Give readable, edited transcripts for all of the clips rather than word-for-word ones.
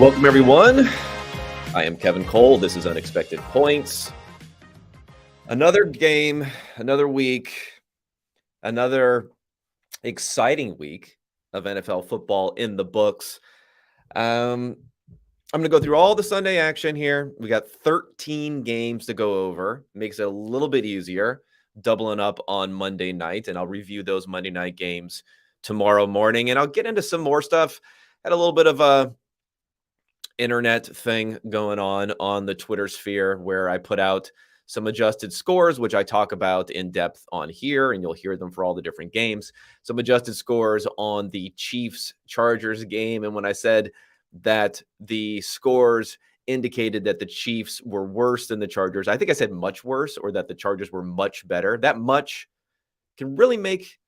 Welcome, everyone. I am Kevin Cole. This is Unexpected Points. Another game, another week, another exciting week of NFL football in the books. I'm going to go through all the Sunday action here. We got 13 games to go over. Makes it a little bit easier doubling up on Monday night, and I'll review those Monday night games tomorrow morning, and I'll get into some more stuff. Had a little bit of a internet thing going on the Twitter sphere where I put out some adjusted scores, which I talk about in depth on here, and you'll hear them for all the different games. Some adjusted scores on the Chiefs-Chargers game, and when I said that the scores indicated that the Chiefs were worse than the Chargers, I think I said much worse, or that the Chargers were much better. That much can really make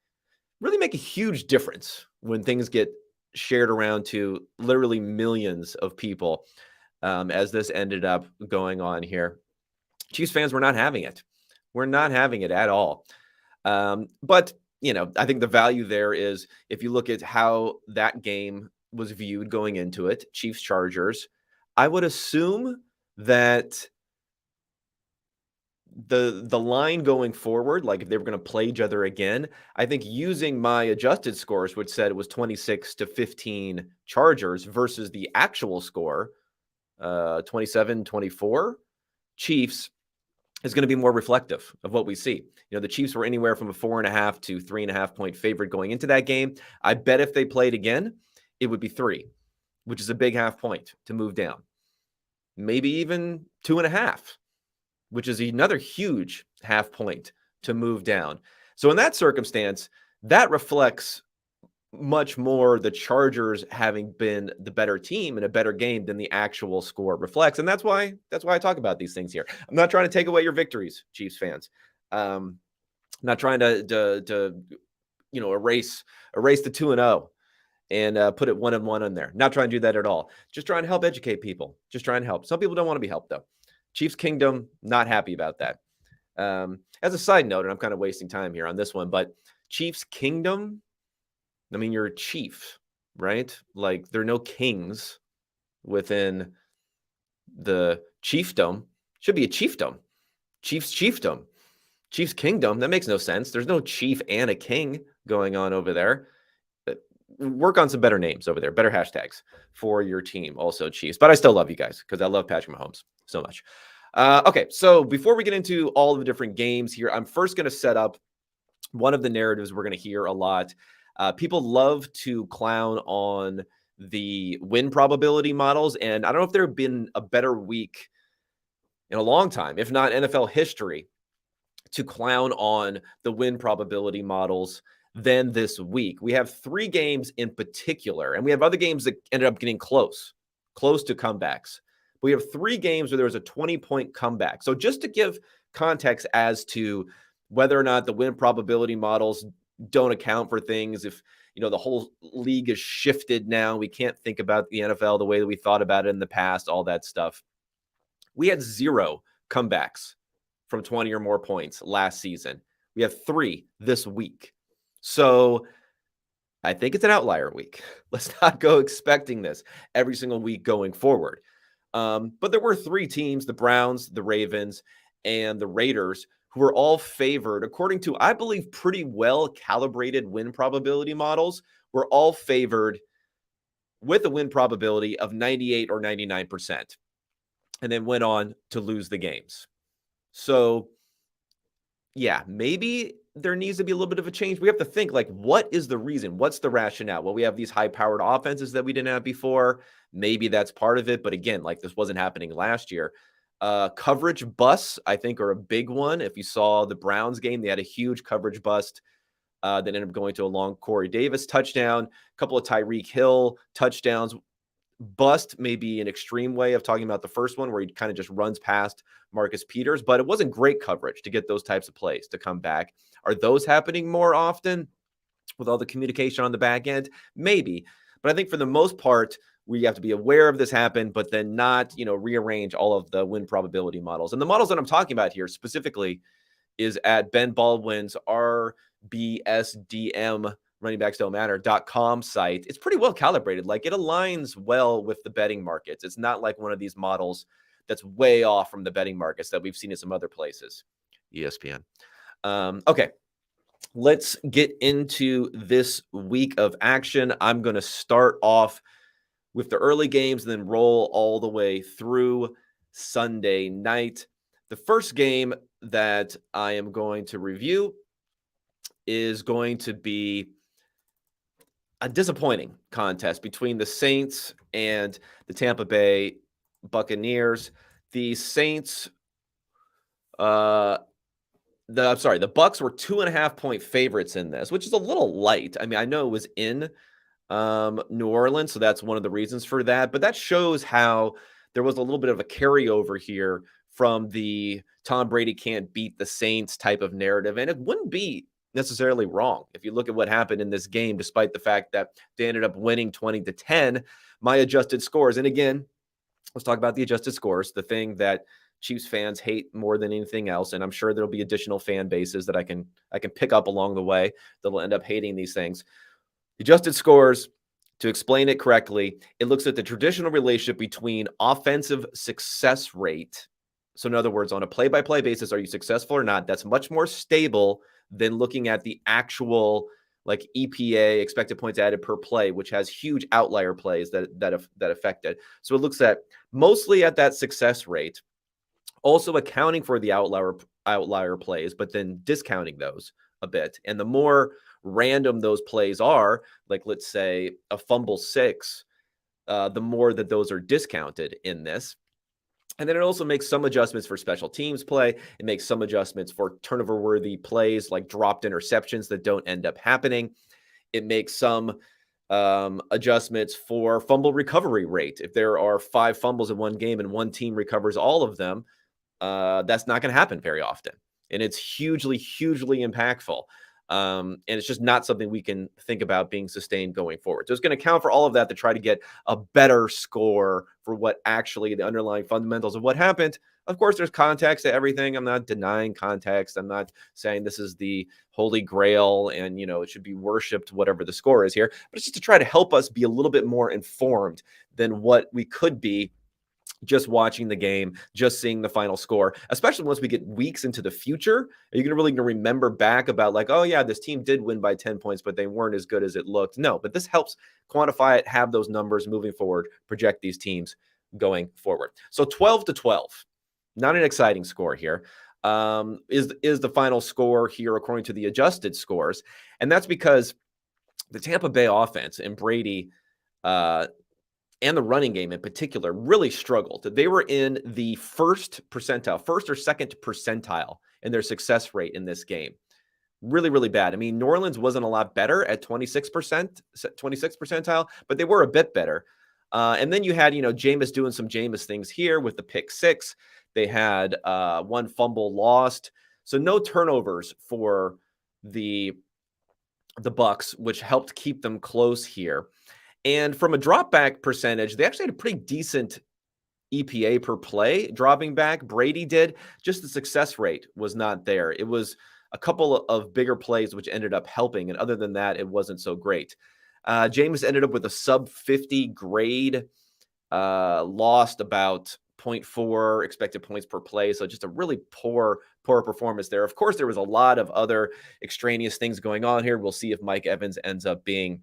a huge difference when things get shared around to literally millions of people, as this ended up going on here. Chiefs fans were not having it. We're not having it at all. But, I think the value there is if you look at how that game was viewed going into it, Chiefs-Chargers, I would assume that the line going forward, like if they were going to play each other again, I think using my adjusted scores, which said it was 26-15 Chargers versus the actual score, 27-24 Chiefs, is going to be more reflective of what we see. The Chiefs were anywhere from a 4.5 to 3.5 point favorite going into that game. I bet if they played again, it would be 3, which is a big half point to move down. Maybe even 2.5. which is another huge half point to move down. So in that circumstance, that reflects much more the Chargers having been the better team in a better game than the actual score reflects. And that's why I talk about these things here. I'm not trying to take away your victories, Chiefs fans. I'm not trying to erase the 2-0 and put it 1-1 in there. Not trying to do that at all. Just trying to help educate people. Just trying to help. Some people don't want to be helped, though. Chiefs Kingdom, not happy about that. As a side note, and I'm kind of wasting time here on this one, but Chiefs Kingdom, I mean, you're a chief, right? Like, there are no kings within the chiefdom. Should be a chiefdom. Chiefs Chiefdom. Chiefs Kingdom, that makes no sense. There's no chief and a king going on over there. Work on some better names over there, better hashtags for your team, also Chiefs. But I still love you guys because I love Patrick Mahomes so much. Okay, so before we get into all the different games here, I'm first going to set up one of the narratives we're going to hear a lot. People love to clown on the win probability models, and I don't know if there have been a better week in a long time, if not NFL history, to clown on the win probability models than this week. We have 3 games in particular, and we have other games that ended up getting close to comebacks. We have 3 games where there was a 20-point comeback. So just to give context as to whether or not the win probability models don't account for things, if the whole league is shifted now, we can't think about the NFL the way that we thought about it in the past, all that stuff. We had 0 comebacks from 20 or more points last season. We have 3 this week. So I think it's an outlier week. Let's not go expecting this every single week going forward. But there were 3 teams, the Browns, the Ravens, and the Raiders, who were all favored, according to, I believe, pretty well calibrated win probability models, were all favored with a win probability of 98 or 99%, and then went on to lose the games. So, yeah, maybe there needs to be a little bit of a change. We have to think, like, what is the reason? What's the rationale? Well, we have these high-powered offenses that we didn't have before. Maybe that's part of it. But again, like, this wasn't happening last year. Coverage busts, I think, are a big one. If you saw the Browns game, they had a huge coverage bust that ended up going to a long Corey Davis touchdown, a couple of Tyreek Hill touchdowns. Bust may be an extreme way of talking about the first one where he kind of just runs past Marcus Peters, but it wasn't great coverage to get those types of plays to come back. Are those happening more often with all the communication on the back end? Maybe. But I think for the most part, we have to be aware of this happen, but then not, rearrange all of the win probability models. And the models that I'm talking about here specifically is at Ben Baldwin's RBSDM runningbacks.com site, it's pretty well calibrated. Like it aligns well with the betting markets. It's not like one of these models that's way off from the betting markets that we've seen in some other places. ESPN. Okay. Let's get into this week of action. I'm going to start off with the early games and then roll all the way through Sunday night. The first game that I am going to review is going to be a disappointing contest between the Saints and the Tampa Bay Buccaneers. The Saints, the Bucs were 2.5-point favorites in this, which is a little light. I mean, I know it was in New Orleans, so that's one of the reasons for that. But that shows how there was a little bit of a carryover here from the Tom Brady can't beat the Saints type of narrative, and it wouldn't be necessarily wrong if you look at what happened in this game, despite the fact that they ended up winning 20-10. My adjusted scores, and again, let's talk about the adjusted scores, the thing that Chiefs fans hate more than anything else, and I'm sure there'll be additional fan bases that I can pick up along the way that'll end up hating these things. Adjusted scores, to explain it correctly, it looks at the traditional relationship between offensive success rate. So in other words, on a play-by-play basis, are you successful or not? That's much more stable than looking at the actual like EPA, expected points added per play, which has huge outlier plays that affect it. So it looks at mostly at that success rate, also accounting for the outlier plays, but then discounting those a bit. And the more random those plays are, like let's say a fumble 6, the more that those are discounted in this. And then it also makes some adjustments for special teams play. It makes some adjustments for turnover-worthy plays like dropped interceptions that don't end up happening. It makes some adjustments for fumble recovery rate. If there are 5 fumbles in one game and one team recovers all of them, that's not going to happen very often. And it's hugely, hugely impactful. And it's just not something we can think about being sustained going forward. So it's going to account for all of that to try to get a better score for what actually the underlying fundamentals of what happened. Of course, there's context to everything. I'm not denying context. I'm not saying this is the holy grail and, it should be worshipped, whatever the score is here. But it's just to try to help us be a little bit more informed than what we could be just watching the game, just seeing the final score, especially once we get weeks into the future. Are you really going to remember back about like, oh yeah, this team did win by 10 points, but they weren't as good as it looked? No, but this helps quantify it, have those numbers moving forward, project these teams going forward. So 12-12, not an exciting score here. Is the final score here according to the adjusted scores. And that's because the Tampa Bay offense and Brady, and the running game in particular really struggled. They were in the first or second percentile in their success rate in this game. Really, really bad. I mean, New Orleans wasn't a lot better at 26 percentile, but they were a bit better. And then you had, Jameis doing some Jameis things here with the pick 6. They had 1 fumble lost. So no turnovers for the Bucs, which helped keep them close here. And from a drop back percentage, they actually had a pretty decent EPA per play dropping back. Brady did. Just the success rate was not there. It was a couple of bigger plays which ended up helping. And other than that, it wasn't so great. Jameis ended up with a sub 50 grade, lost about 0.4 expected points per play. So just a really poor performance there. Of course, there was a lot of other extraneous things going on here. We'll see if Mike Evans ends up being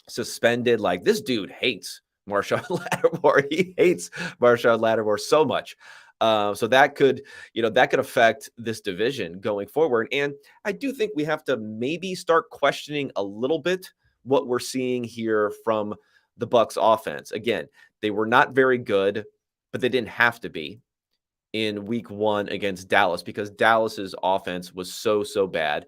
suspended. Like, this dude hates Marshon Lattimore. He hates Marshon Lattimore so much. So that could affect this division going forward. And I do think we have to maybe start questioning a little bit what we're seeing here from the Bucs offense. Again, they were not very good, but they didn't have to be in week 1 against Dallas because Dallas's offense was so bad.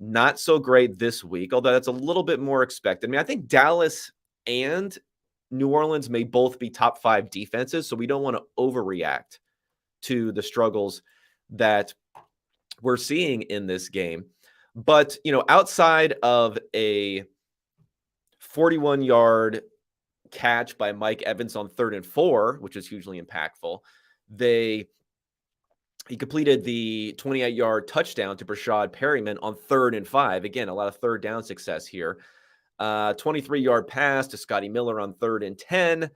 Not so great this week, although that's a little bit more expected. I mean, I think Dallas and New Orleans may both be top 5 defenses, so we don't want to overreact to the struggles that we're seeing in this game. But, outside of a 41-yard catch by Mike Evans on 3rd and 4, which is hugely impactful, he completed the 28-yard touchdown to Brashad Perryman on 3rd and 5. Again, a lot of third down success here. 23-yard pass to Scotty Miller on 3rd and 10. A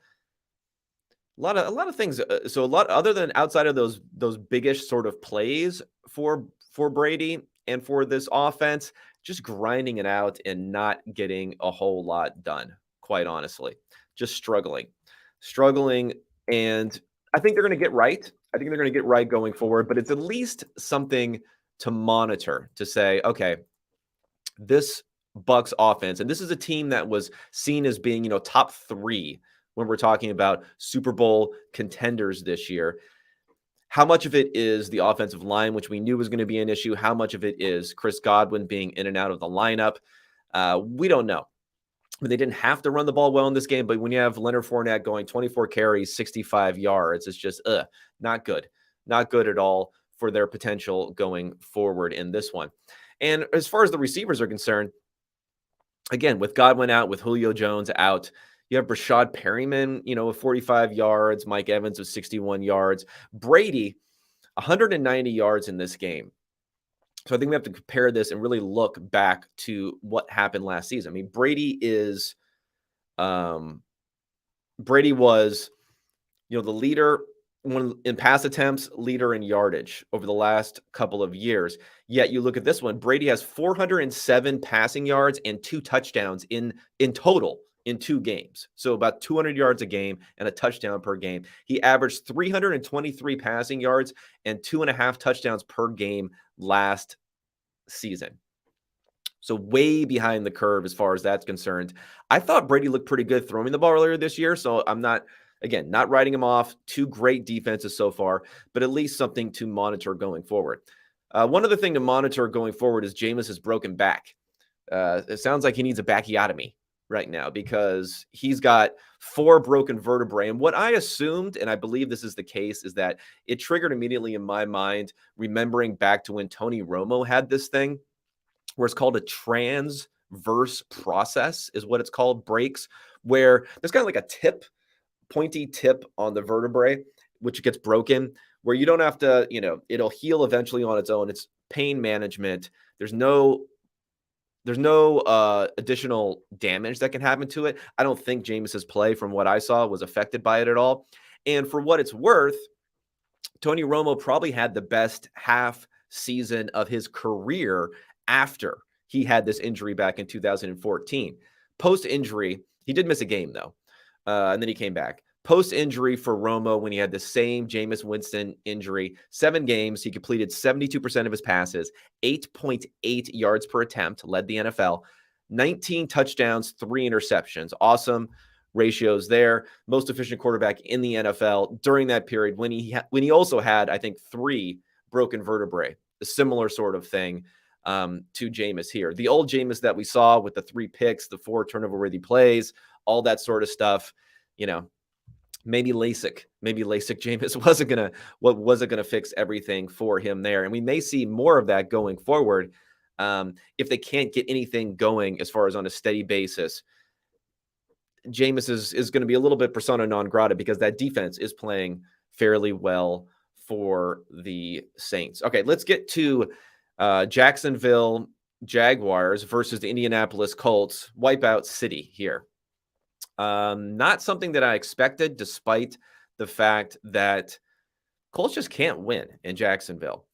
lot of things. So a lot other than outside of those biggish sort of plays for Brady and for this offense, just grinding it out and not getting a whole lot done, quite honestly. Just struggling. And I think they're going to get right. I think they're going to get right going forward, but it's at least something to monitor to say, okay, this Bucs offense, and this is a team that was seen as being, top 3 when we're talking about Super Bowl contenders this year. How much of it is the offensive line, which we knew was going to be an issue? How much of it is Chris Godwin being in and out of the lineup? We don't know. They didn't have to run the ball well in this game, but when you have Leonard Fournette going 24 carries, 65 yards, it's just not good. Not good at all for their potential going forward in this one. And as far as the receivers are concerned, again, with Godwin out, with Julio Jones out, you have Rashad Perryman, with 45 yards, Mike Evans with 61 yards, Brady, 190 yards in this game. So I think we have to compare this and really look back to what happened last season. I mean, Brady was, the leader in pass attempts, leader in yardage over the last couple of years. Yet you look at this one, Brady has 407 passing yards and 2 touchdowns in total in 2 games. So about 200 yards a game and a touchdown per game. He averaged 323 passing yards and 2.5 touchdowns per game last season. So way behind the curve as far as that's concerned. I thought Brady looked pretty good throwing the ball earlier this year, so I'm not writing him off. 2 great defenses so far, but at least something to monitor going forward. One other thing to monitor going forward is Jameis's broken back. It sounds like he needs a bacchiotomy right now because he's got 4 broken vertebrae. And what I assumed, and I believe this is the case, is that it triggered immediately in my mind, remembering back to when Tony Romo had this thing, where it's called a transverse process, is what it's called, breaks, where there's kind of like a pointy tip on the vertebrae, which gets broken, where you don't have to, it'll heal eventually on its own. It's pain management. There's no additional damage that can happen to it. I don't think Jameis's play, from what I saw, was affected by it at all. And for what it's worth, Tony Romo probably had the best half season of his career after he had this injury back in 2014. Post-injury, he did miss a game, though, and then he came back. Post-injury for Romo, when he had the same Jameis Winston injury, 7 games, he completed 72% of his passes, 8.8 yards per attempt, led the NFL, 19 touchdowns, 3 interceptions. Awesome ratios there. Most efficient quarterback in the NFL during that period when he also had, I think, 3 broken vertebrae, a similar sort of thing to Jameis here. The old Jameis that we saw with the 3 picks, the 4 turnover-worthy plays, all that sort of stuff, maybe LASIK Jameis wasn't gonna fix everything for him there, and we may see more of that going forward if they can't get anything going as far as on a steady basis. Jameis is going to be a little bit persona non grata because that defense is playing fairly well for the Saints. Okay, let's get to Jacksonville Jaguars versus the Indianapolis Colts. Wipeout city here. Not something that I expected, despite the fact that Colts just can't win in Jacksonville.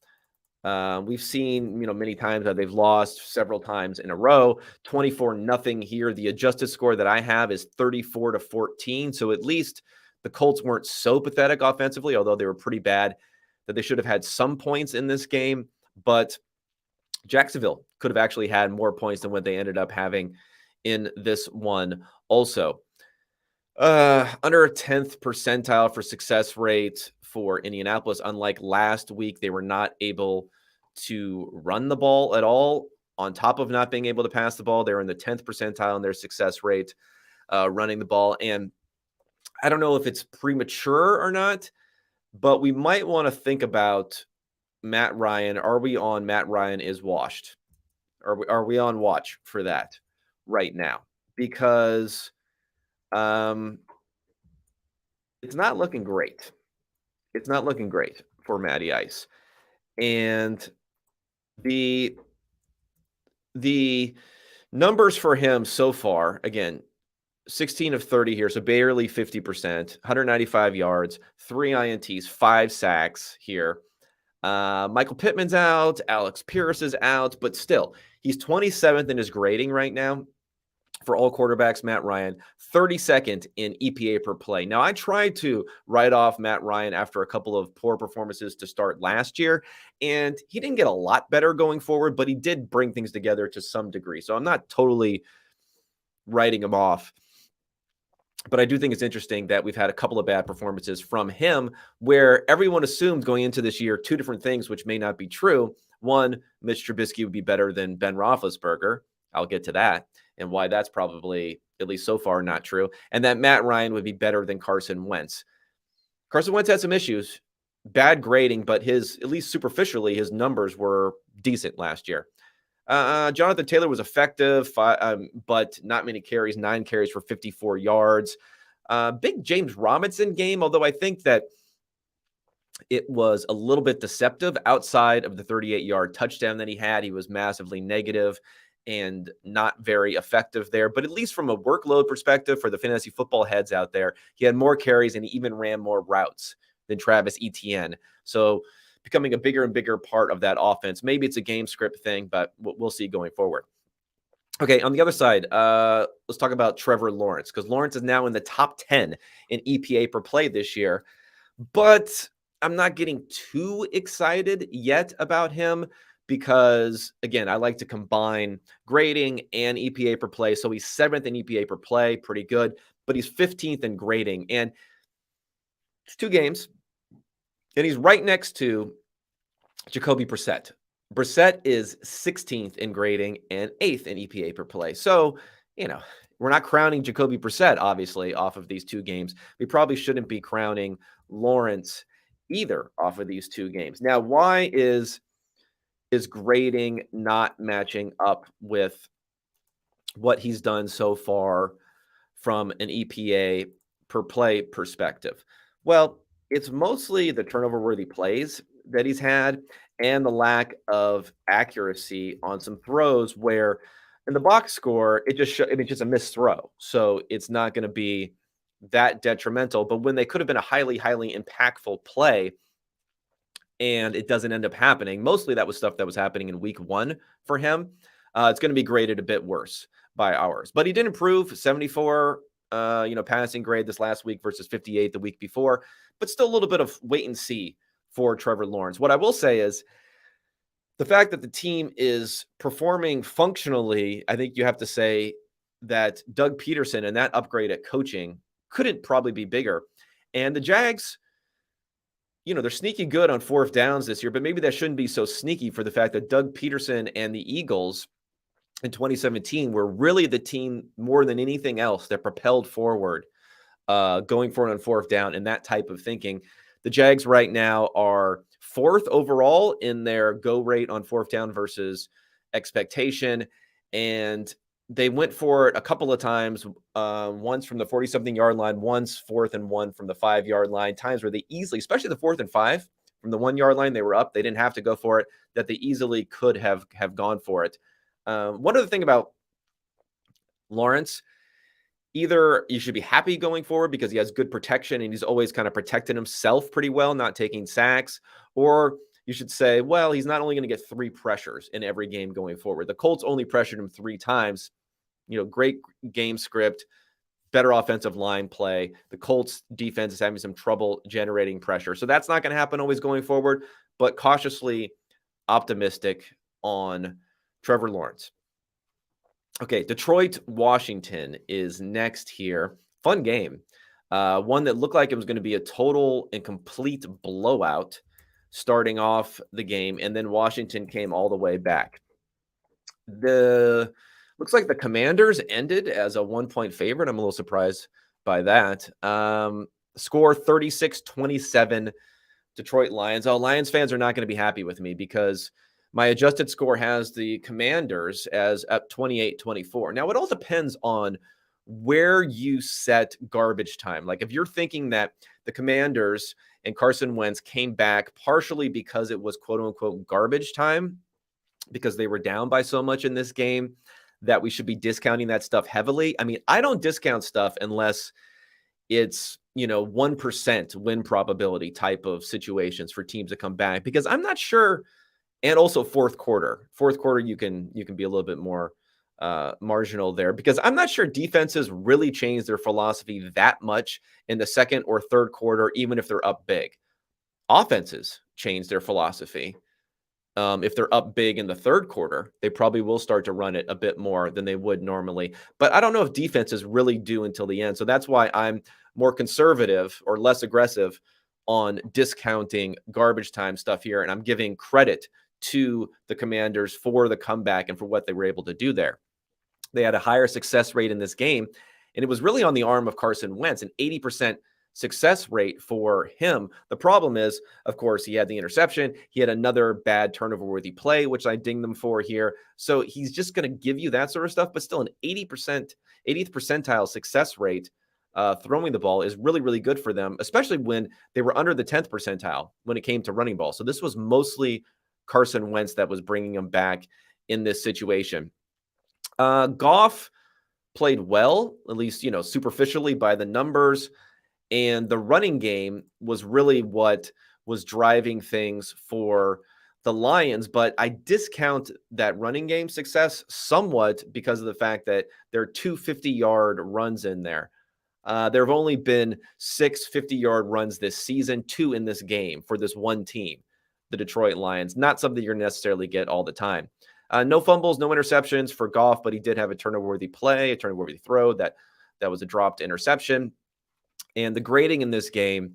We've seen, many times that they've lost several times in a row. 24-0 here. The adjusted score that I have is 34-14. So at least the Colts weren't so pathetic offensively, although they were pretty bad, that they should have had some points in this game. But Jacksonville could have actually had more points than what they ended up having in this one also. Under a 10th percentile for success rate for Indianapolis. Unlike last week, they were not able to run the ball at all. On top of not being able to pass the ball, they're in the 10th percentile in their success rate running the ball. And I don't know if it's premature or not, but we might want to think about Matt Ryan. Are we on Matt Ryan is washed? Are we on watch for that right now? Because it's not looking great. It's not looking great for Matty Ice. And the Numbers for him so far, again, 16 of 30 here, so barely 50%, 195 yards, 3 INTs, 5 sacks here. Michael Pittman's out, Alex Pierce is out, but still, he's 27th in his grading right now for all quarterbacks. Matt Ryan, 32nd in EPA per play. Now, I tried to write off Matt Ryan after a couple of poor performances to start last year, and he didn't get a lot better going forward, but he did bring things together to some degree. So I'm not totally writing him off. But I do think it's interesting that we've had a couple of bad performances from him where everyone assumed going into this year 2 different things, which may not be true. One, Mitch Trubisky would be better than Ben Roethlisberger. I'll get to that and why that's probably, at least so far, not true. And that Matt Ryan would be better than Carson Wentz. Carson Wentz had some issues, bad grading, but at least superficially, his numbers were decent last year. Jonathan Taylor was effective, but not many carries, 9 carries for 54 yards. Big James Robinson game, although I think that it was a little bit deceptive outside of the 38-yard touchdown that he had. He was massively negative and not very effective there. But at least from a workload perspective for the fantasy football heads out there, he had more carries and he even ran more routes than Travis Etienne. So becoming a bigger and bigger part of that offense. Maybe it's a game script thing, but we'll see going forward. Okay, on the other side, let's talk about Trevor Lawrence, because Lawrence is now in the top 10 in EPA per play this year. But I'm not getting too excited yet about him because, again, I like to combine grading and EPA per play. So he's 7th in EPA per play, pretty good, but he's 15th in grading. And it's 2 games. And he's right next to Jacoby Brissett. Brissett is 16th in grading and 8th in EPA per play. So, we're not crowning Jacoby Brissett, obviously, off of these 2 games. We probably shouldn't be crowning Lawrence either off of these 2 games. Now, why is grading not matching up with what he's done so far from an EPA per play perspective? Well, it's mostly the turnover-worthy plays that he's had and the lack of accuracy on some throws where in the box score, it's just a missed throw. So it's not going to be that detrimental. But when they could have been a highly, highly impactful play and it doesn't end up happening, mostly that was stuff that was happening in week 1 for him. It's going to be graded a bit worse by ours. But he did improve, 74 passing grade this last week versus 58 the week before, but still a little bit of wait and see for Trevor Lawrence. What I will say is the fact that the team is performing functionally, I think you have to say that Doug Peterson and that upgrade at coaching couldn't probably be bigger. And the Jags, they're sneaky good on 4th downs this year, but maybe that shouldn't be so sneaky for the fact that Doug Peterson and the Eagles in 2017 were really the team more than anything else that propelled forward going forward on 4th down and that type of thinking. The Jags right now are 4th overall in their go rate on 4th down versus expectation. And they went for it a couple of times, once from the 40-something yard line, once 4th and 1 from the 5-yard line, times where they easily, especially the 4th and 5 from the 1-yard line, they were up. They didn't have to go for it, that they easily could have gone for it. One other thing about Lawrence, either you should be happy going forward because he has good protection and he's always kind of protected himself pretty well, not taking sacks, or you should say, well, he's not only going to get 3 pressures in every game going forward. The Colts only pressured him 3 times. Great game script, better offensive line play. The Colts defense is having some trouble generating pressure. So that's not going to happen always going forward, but cautiously optimistic on Trevor Lawrence. Okay, Detroit-Washington is next here. Fun game. One that looked like it was going to be a total and complete blowout starting off the game, and then Washington came all the way back. Looks like the Commanders ended as a 1-point favorite. I'm a little surprised by that. Score 36-27, Detroit Lions. Oh, Lions fans are not going to be happy with me because my adjusted score has the Commanders as up 28-24. Now, it all depends on where you set garbage time. Like if you're thinking that the Commanders and Carson Wentz came back partially because it was quote unquote garbage time because they were down by so much in this game, that we should be discounting that stuff heavily. I mean, I don't discount stuff unless it's, 1% win probability type of situations for teams to come back, because I'm not sure. And also fourth quarter, you can be a little bit more marginal there, because I'm not sure defenses really change their philosophy that much in the second or third quarter, even if they're up big. Offenses change their philosophy. If they're up big in the third quarter, they probably will start to run it a bit more than they would normally. But I don't know if defenses really do until the end. So that's why I'm more conservative or less aggressive on discounting garbage time stuff here. And I'm giving credit to the Commanders for the comeback and for what they were able to do there. They had a higher success rate in this game, and it was really on the arm of Carson Wentz, an 80% success rate for him. The problem is, of course, he had the interception. He had another bad turnover-worthy play, which I ding them for here. So he's just going to give you that sort of stuff, but still an 80th percentile success rate throwing the ball is really, really good for them, especially when they were under the 10th percentile when it came to running ball. So this was mostly Carson Wentz that was bringing him back in this situation. Goff played well, at least, superficially by the numbers. And the running game was really what was driving things for the Lions. But I discount that running game success somewhat because of the fact that there are two 50-yard runs in there. There have only been 6 50-yard runs this season, 2 in this game for this one team, the Detroit Lions. Not something you're going to necessarily get all the time. No fumbles, no interceptions for Goff, but he did have a turnover-worthy play, a turnover-worthy throw that was a dropped interception. And the grading in this game,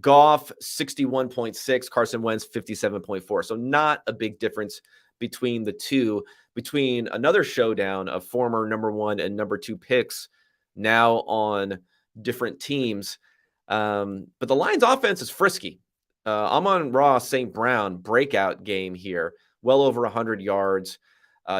Goff 61.6, Carson Wentz 57.4. So not a big difference between the two, between another showdown of former number 1 and number 2 picks now on different teams. But the Lions offense is frisky. Amon-Ra St. Brown, breakout game here, well over 100 yards,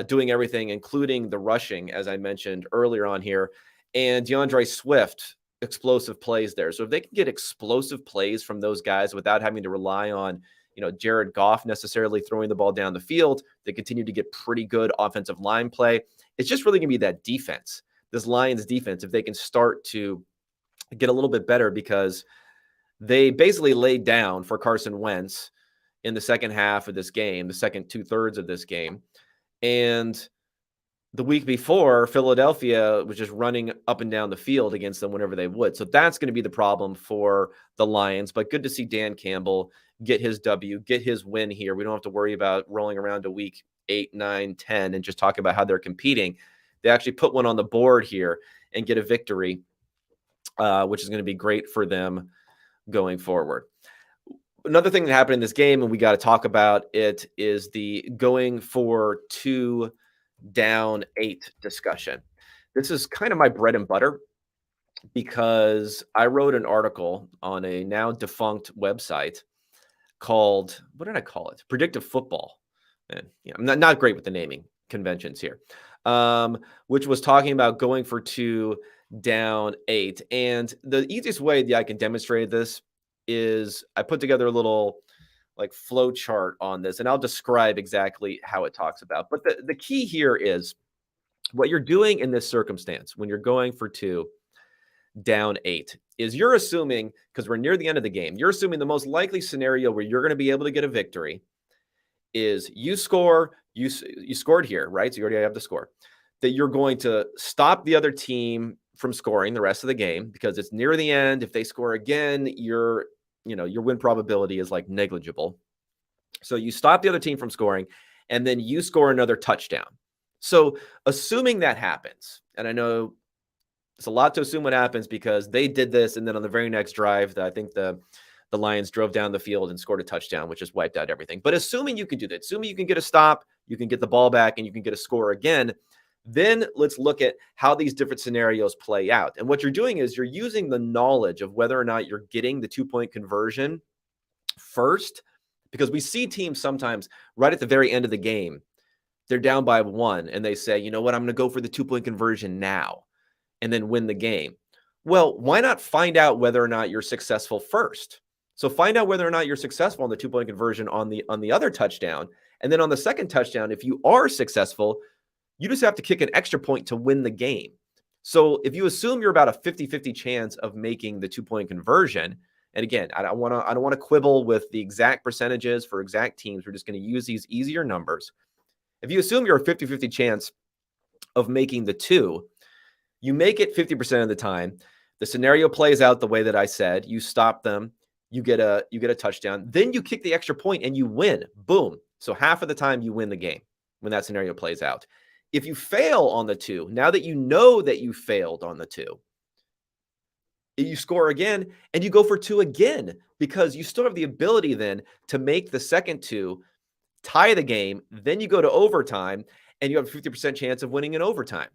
doing everything, including the rushing, as I mentioned earlier on here. And DeAndre Swift, explosive plays there. So if they can get explosive plays from those guys without having to rely on, Jared Goff necessarily throwing the ball down the field, they continue to get pretty good offensive line play. It's just really going to be that defense, this Lions defense, if they can start to get a little bit better, because they basically laid down for Carson Wentz in the second half of this game, the second 2/3 of this game. And the week before, Philadelphia was just running up and down the field against them whenever they would. So that's going to be the problem for the Lions. But good to see Dan Campbell get his W, get his win here. We don't have to worry about rolling around to week 8, 9, 10 and just talking about how they're competing. They actually put one on the board here and get a victory, which is going to be great for them going forward. Another thing that happened in this game, and we got to talk about it, is the going for 2 down 8 discussion. This is kind of my bread and butter, because I wrote an article on a now defunct website called, what did I call it? Predictive Football. And I'm not great with the naming conventions here, which was talking about going for 2 down 8. And the easiest way that I can demonstrate this is I put together a little flow chart on this, and I'll describe exactly how it talks about. But the key here is what you're doing in this circumstance when you're going for 2 down 8 is you're assuming, because we're near the end of the game, you're assuming the most likely scenario where you're going to be able to get a victory is you scored here, right? So you already have the score, that you're going to stop the other team from scoring the rest of the game because it's near the end. If they score again, your win probability is negligible. So you stop the other team from scoring, and then you score another touchdown. So assuming that happens, and I know it's a lot to assume what happens because they did this, and then on the very next drive, I think the Lions drove down the field and scored a touchdown, which just wiped out everything. But assuming you can do that, assuming you can get a stop, you can get the ball back, and you can get a score again, then let's look at how these different scenarios play out. And what you're doing is you're using the knowledge of whether or not you're getting the 2-point conversion first, because we see teams sometimes right at the very end of the game, they're down by 1, and they say, you know what, I'm going to go for the 2-point conversion now and then win the game. Well, why not find out whether or not you're successful first? So find out whether or not you're successful on the 2-point conversion on the other touchdown. And then on the second touchdown, if you are successful, You just have to kick an extra point to win the game. So if you assume you're about a 50-50 chance of making the 2-point conversion, and again, I don't want to quibble with the exact percentages for exact teams. We're just going to use these easier numbers. If you assume you're a 50-50 chance of making the 2, you make it 50% of the time. The scenario plays out the way that I said. You stop them, you get a touchdown, then you kick the extra point and you win. Boom. So half of the time you win the game when that scenario plays out. If you fail on the 2, now that you know that you failed on the 2, you score again and you go for 2 again, because you still have the ability then to make the second 2, tie the game, then you go to overtime and you have a 50% chance of winning in overtime.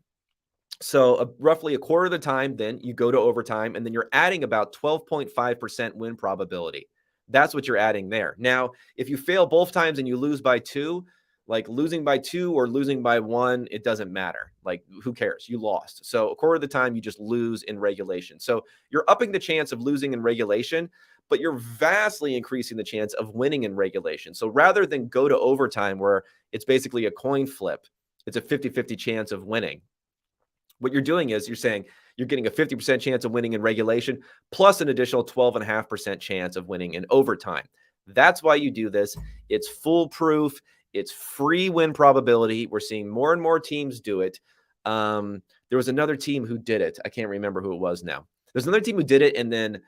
So roughly a quarter of the time, then you go to overtime, and then you're adding about 12.5% win probability. That's what you're adding there. Now, if you fail both times and you lose by 2, like losing by 2 or losing by 1, it doesn't matter. Like, who cares? You lost. So a quarter of the time, you just lose in regulation. So you're upping the chance of losing in regulation, but you're vastly increasing the chance of winning in regulation. So rather than go to overtime where it's basically a coin flip, it's a 50-50 chance of winning. What you're doing is you're saying you're getting a 50% chance of winning in regulation plus an additional 12.5% chance of winning in overtime. That's why you do this. It's foolproof. It's free win probability. We're seeing more and more teams do it. There was another team who did it. I can't remember who it was now. There's another team who did it and then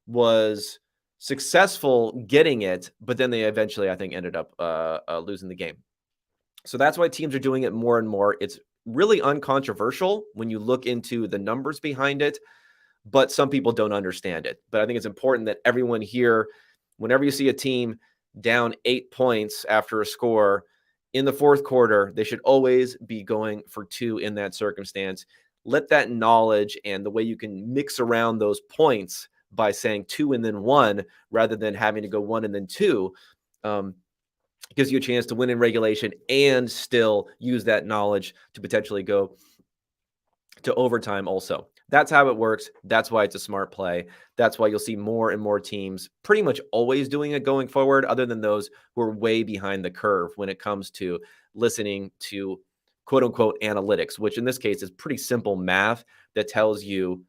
was successful getting it, but then they eventually, I think, ended up losing the game. So that's why teams are doing it more and more. It's really uncontroversial when you look into the numbers behind it, but some people don't understand it. But I think it's important that everyone here, whenever you see a team down 8 points after a score in the fourth quarter, they should always be going for 2 in that circumstance. Let that knowledge and the way you can mix around those points by saying 2 and then 1 rather than having to go 1 and then 2 gives you a chance to win in regulation and still use that knowledge to potentially go to overtime also. That's how it works. That's why it's a smart play. That's why you'll see more and more teams pretty much always doing it going forward, other than those who are way behind the curve when it comes to listening to quote unquote analytics, which in this case is pretty simple math that tells you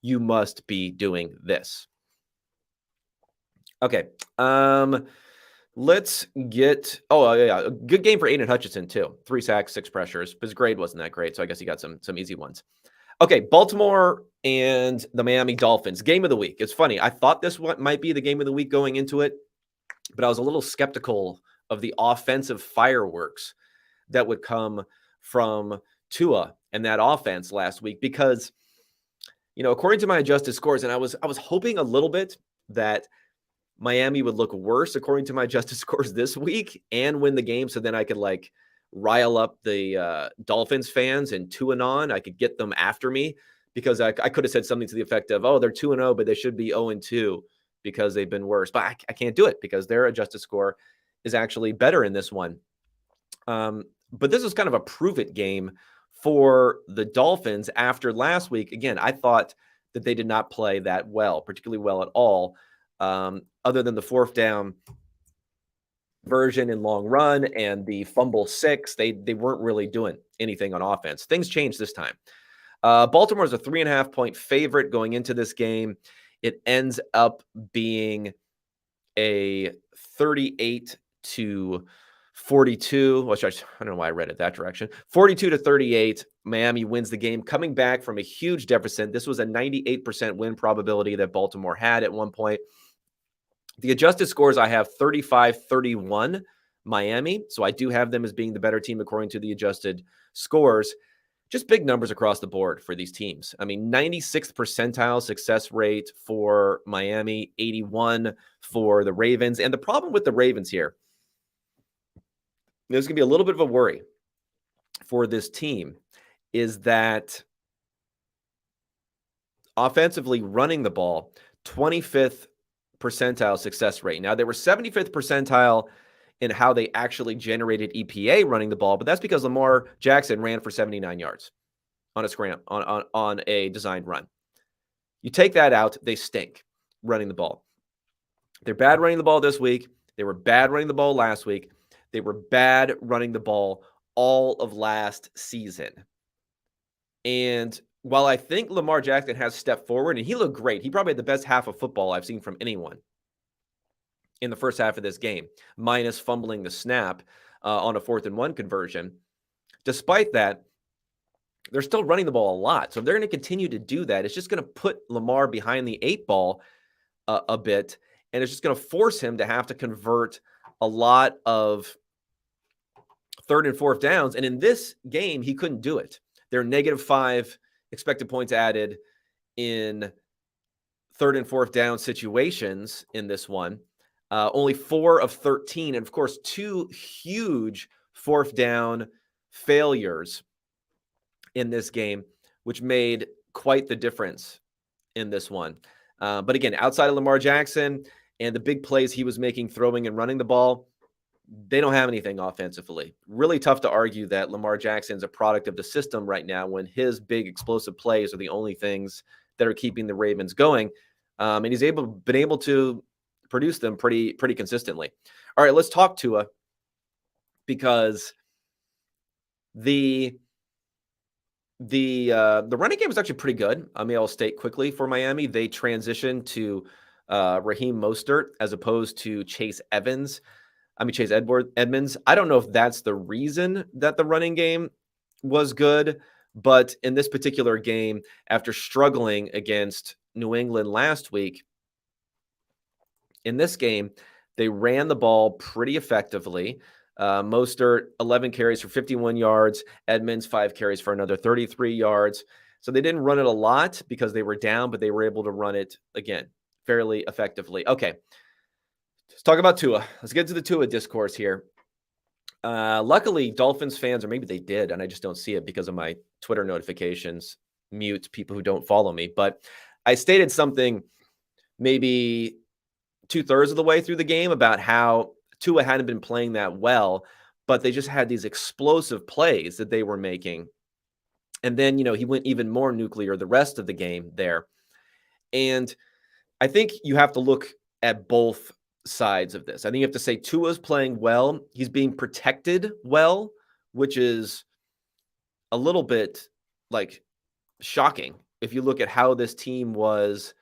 you must be doing this. Okay. Let's get, a good game for Aiden Hutchinson too. 3 sacks, 6 pressures, but his grade wasn't that great, so I guess he got some easy ones. Okay, Baltimore and the Miami Dolphins, game of the week. It's funny. I thought this might be the game of the week going into it, but I was a little skeptical of the offensive fireworks that would come from Tua and that offense last week because, according to my adjusted scores, and I was hoping a little bit that Miami would look worse according to my adjusted scores this week and win the game. So then I could rile up the Dolphins fans and 2-0. I could get them after me because I could have said something to the effect of, they're 2-0, but they should be 0-2 because they've been worse. But I can't do it because their adjusted score is actually better in this one. But this is kind of a prove it game for the Dolphins after last week. Again, I thought that they did not play that well, particularly well at all. Other than the 4th down version in long run and the fumble 6, they weren't really doing anything on offense. Things changed this time. Baltimore is a 3.5 point favorite going into this game. It ends up being a 38-42, which I don't know why I read it that direction. 42-38. Miami wins the game, coming back from a huge deficit. This was a 98% win probability that Baltimore had at one point. The adjusted scores I have 35-31 Miami. So I do have them as being the better team according to the adjusted scores. Just big numbers across the board for these teams. I mean, 96th percentile success rate for Miami, 81 for the Ravens. And the problem with the Ravens here, there's going to be a little bit of a worry for this team, is that offensively running the ball, 25th percentile success rate. Now, they were 75th percentile in how they actually generated EPA running the ball, but that's because Lamar Jackson ran for 79 yards on a scramble, on a designed run. You take that out, they stink running the ball. They're bad running the ball this week. They were bad running the ball last week. They were bad running the ball all of last season. And while I think Lamar Jackson has stepped forward, and he looked great, he probably had the best half of football I've seen from anyone in the first half of this game, minus fumbling the snap on a 4th and 1 conversion. Despite that, they're still running the ball a lot. So if they're going to continue to do that, it's just going to put Lamar behind the 8 ball a bit, and it's just going to force him to have to convert a lot of 3rd and 4th downs. And in this game, he couldn't do it. They're -5 expected points added in 3rd and 4th down situations in this one. Only 4 of 13. And of course, 2 huge 4th down failures in this game, which made quite the difference in this one. But again, outside of Lamar Jackson and the big plays he was making, throwing and running the ball, they don't have anything offensively. Really tough to argue that Lamar Jackson's a product of the system right now when his big explosive plays are the only things that are keeping the Ravens going. And he's been able to produce them pretty consistently. All right, let's talk Tua, because the running game is actually pretty good. I mean, I'll state quickly for Miami, they transitioned to Raheem Mostert as opposed to Chase Edmonds. I don't know if that's the reason that the running game was good, but in this particular game, after struggling against New England last week, in this game, they ran the ball pretty effectively. Mostert, 11 carries for 51 yards. Edmonds, 5 carries for another 33 yards. So they didn't run it a lot because they were down, but they were able to run it, again, fairly effectively. Okay, let's talk about Tua. Let's get to the Tua discourse here. Luckily, Dolphins fans, or maybe they did, and I just don't see it because of my Twitter notifications, mute people who don't follow me. But I stated something maybe 2/3 of the way through the game about how Tua hadn't been playing that well, but they just had these explosive plays that they were making. And then, he went even more nuclear the rest of the game there. And I think you have to look at both sides of this. I think you have to say Tua's playing well. He's being protected well, which is a little bit shocking if you look at how this team was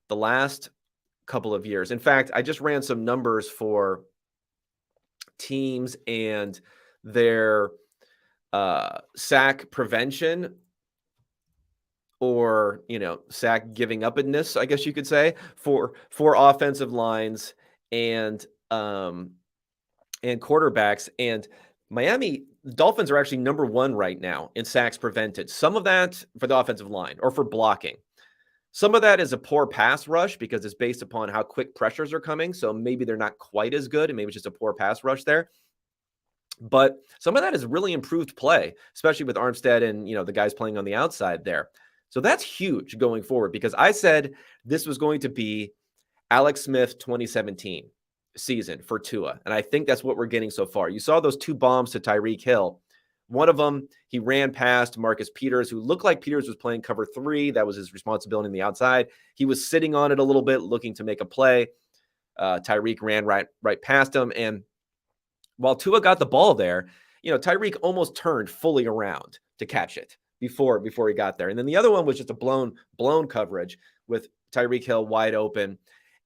the last couple of years. In fact, I just ran some numbers for teams and their sack prevention, or sack giving upness, I guess you could say, for offensive lines and quarterbacks. And Miami Dolphins are actually number 1 right now in sacks prevented. Some of that for the offensive line or for blocking. Some of that is a poor pass rush because it's based upon how quick pressures are coming. So maybe they're not quite as good, and maybe it's just a poor pass rush there. But some of that is really improved play, especially with Armstead and, the guys playing on the outside there. So that's huge going forward, because I said this was going to be Alex Smith 2017 season for Tua. And I think that's what we're getting so far. You saw those 2 bombs to Tyreek Hill. One of them, he ran past Marcus Peters, who looked like Peters was playing cover 3. That was his responsibility on the outside. He was sitting on it a little bit, looking to make a play. Tyreek ran right past him. And while Tua got the ball there, Tyreek almost turned fully around to catch it before he got there. And then the other one was just a blown coverage with Tyreek Hill wide open.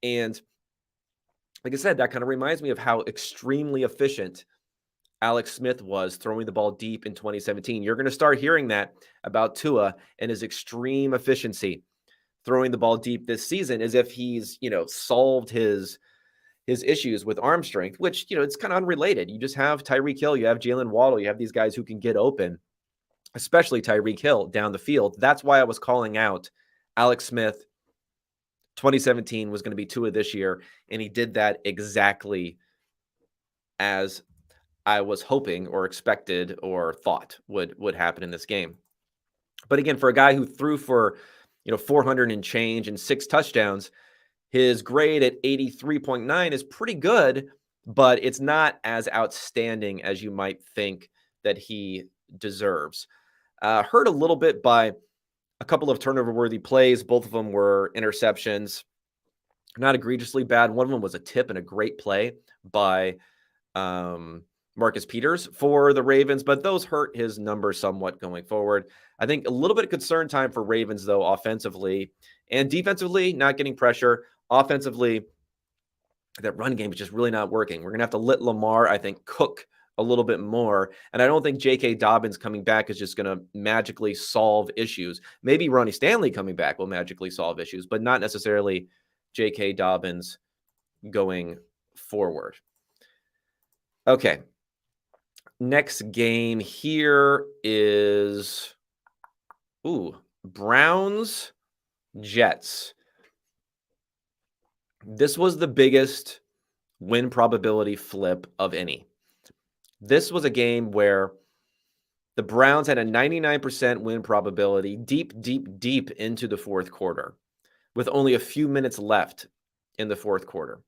And like I said, that kind of reminds me of how extremely efficient Alex Smith was throwing the ball deep in 2017. You're going to start hearing that about Tua and his extreme efficiency throwing the ball deep this season, as if he's, solved his issues with arm strength, which, it's kind of unrelated. You just have Tyreek Hill, you have Jalen Waddle, you have these guys who can get open, especially Tyreek Hill down the field. That's why I was calling out Alex Smith 2017 was going to be Tua this year, and he did that exactly as I was hoping or expected or thought would happen in this game. But again, for a guy who threw for 400 and change and 6 touchdowns, his grade at 83.9 is pretty good, but it's not as outstanding as you might think that he deserves. Hurt a little bit by a couple of turnover-worthy plays. Both of them were interceptions. Not egregiously bad. One of them was a tip and a great play by Marcus Peters for the Ravens, but those hurt his numbers somewhat going forward. I think a little bit of concern time for Ravens, though, offensively and defensively, not getting pressure. Offensively, that run game is just really not working. We're going to have to let Lamar, I think, cook a little bit more. And I don't think J.K. Dobbins coming back is just going to magically solve issues. Maybe Ronnie Stanley coming back will magically solve issues, but not necessarily J.K. Dobbins going forward. Okay. Next game here is Browns-Jets. This was the biggest win probability flip of any. This was a game where the Browns had a 99% win probability deep into the fourth quarter with only a few minutes left in the fourth quarter.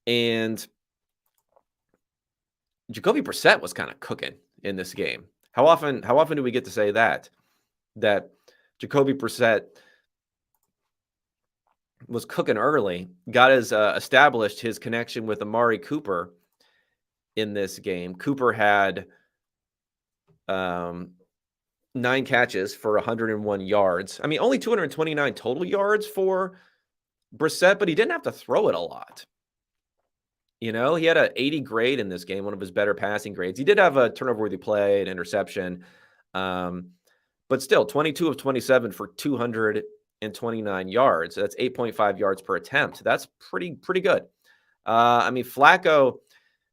And Jacoby Brissett was kind of cooking in this game. How often do we get to say that Jacoby Brissett was cooking early, got established his connection with Amari Cooper in this game. Cooper had 9 catches for 101 yards. I mean, only 229 total yards for Brissett, but he didn't have to throw it a lot. You know, he had an 80 grade in this game, one of his better passing grades. He did have a turnover-worthy play, an interception, but still 22 of 27 for 229 yards. That's 8.5 yards per attempt. That's pretty good. I mean, Flacco,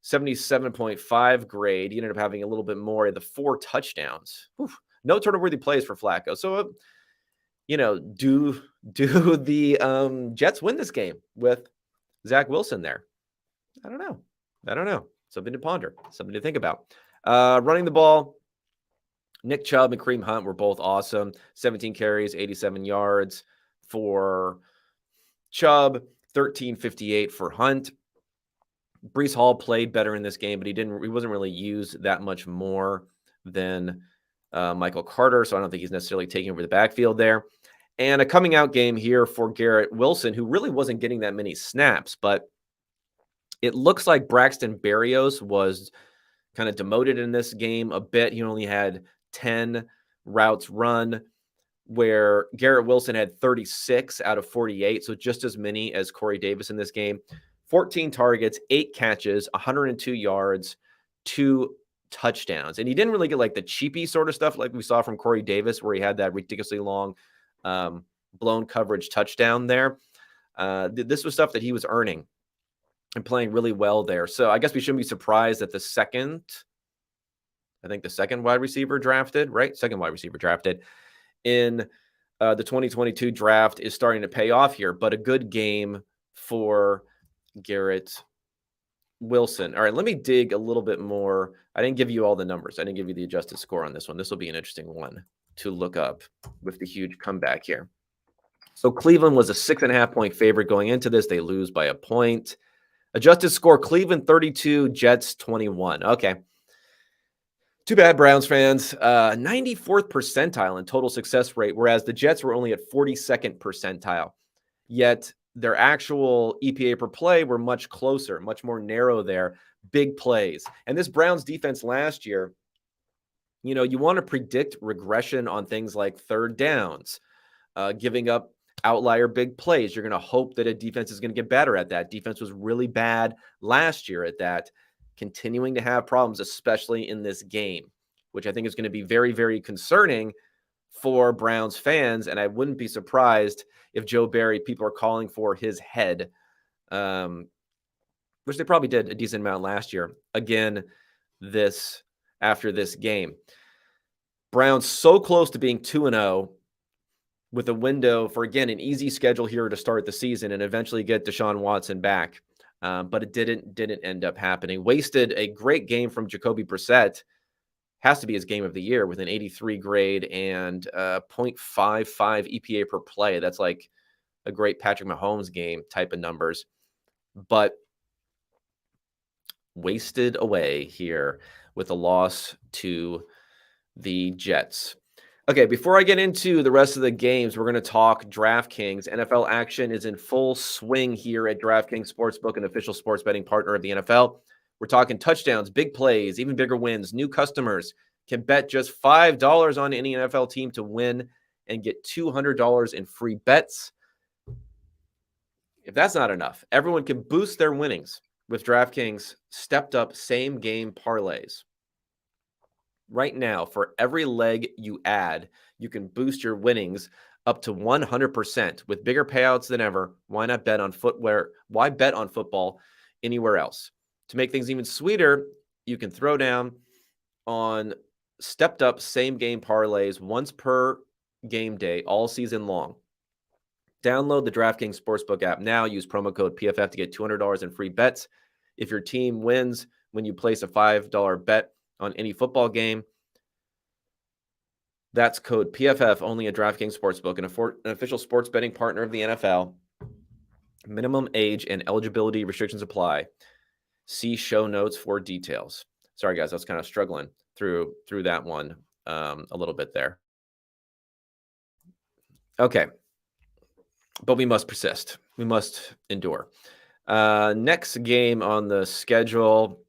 77.5 grade. He ended up having a little bit more of the 4 touchdowns. Oof. No turnover-worthy plays for Flacco. So, do the Jets win this game with Zach Wilson there? I don't know. Something to ponder, something to think about. Running the ball, Nick Chubb and Kareem Hunt were both awesome. 17 carries, 87 yards for Chubb, 1358 for Hunt. Breece Hall played better in this game, but he wasn't really used that much more than Michael Carter, so I don't think he's necessarily taking over the backfield there. And a coming out game here for Garrett Wilson, who really wasn't getting that many snaps, but it looks like Braxton Berrios was kind of demoted in this game a bit. He only had 10 routes run, where Garrett Wilson had 36 out of 48, so just as many as Corey Davis in this game. 14 targets, 8 catches, 102 yards, 2 touchdowns. And he didn't really get like the cheapy sort of stuff like we saw from Corey Davis, where he had that ridiculously long blown coverage touchdown there. This was stuff that he was earning and playing really well there. So I guess we shouldn't be surprised that the second wide receiver drafted, right? Second wide receiver drafted in the 2022 draft is starting to pay off here, but a good game for Garrett Wilson. All right, let me dig a little bit more. I didn't give you all the numbers. I didn't give you the adjusted score on this one. This will be an interesting one to look up with the huge comeback here. So Cleveland was a 6.5-point favorite going into this. They lose by a point. Adjusted score, Cleveland 32, Jets 21. Okay. Too bad, Browns fans. 94th percentile in total success rate, whereas the Jets were only at 42nd percentile. Yet their actual EPA per play were much closer, much more narrow there. Big plays. And this Browns defense last year, you want to predict regression on things like third downs, giving up outlier big plays. You're going to hope that a defense is going to get better at that. Defense was really bad last year at that, continuing to have problems, especially in this game, which I think is going to be very, very concerning for Browns fans. And I wouldn't be surprised if Joe Barry, people are calling for his head, which they probably did a decent amount last year. Again, after this game, Browns so close to being 2-0 with a window for, again, an easy schedule here to start the season and eventually get Deshaun Watson back. But it didn't end up happening. Wasted a great game from Jacoby Brissett. Has to be his game of the year with an 83 grade and 0.55 EPA per play. That's like a great Patrick Mahomes game type of numbers. But wasted away here with a loss to the Jets. Okay, before I get into the rest of the games, we're going to talk DraftKings. NFL action is in full swing here at DraftKings Sportsbook, an official sports betting partner of the NFL. We're talking touchdowns, big plays, even bigger wins. New customers can bet just $5 on any NFL team to win and get $200 in free bets. If that's not enough, everyone can boost their winnings with DraftKings stepped up same game parlays. Right now, for every leg you add, you can boost your winnings up to 100% with bigger payouts than ever. Why not bet on footwear? Why bet on football anywhere else? To make things even sweeter, you can throw down on stepped up same game parlays once per game day all season long. Download the DraftKings Sportsbook app now. Use promo code PFF to get $200 in free bets. If your team wins when you place a $5 bet on any football game, that's code PFF only at DraftKings Sportsbook, an official sports betting partner of the NFL. Minimum age and eligibility restrictions apply. See show notes for details. Sorry, guys, I was kind of struggling through that one a little bit there. Okay, but we must persist. We must endure. Next game on the schedule,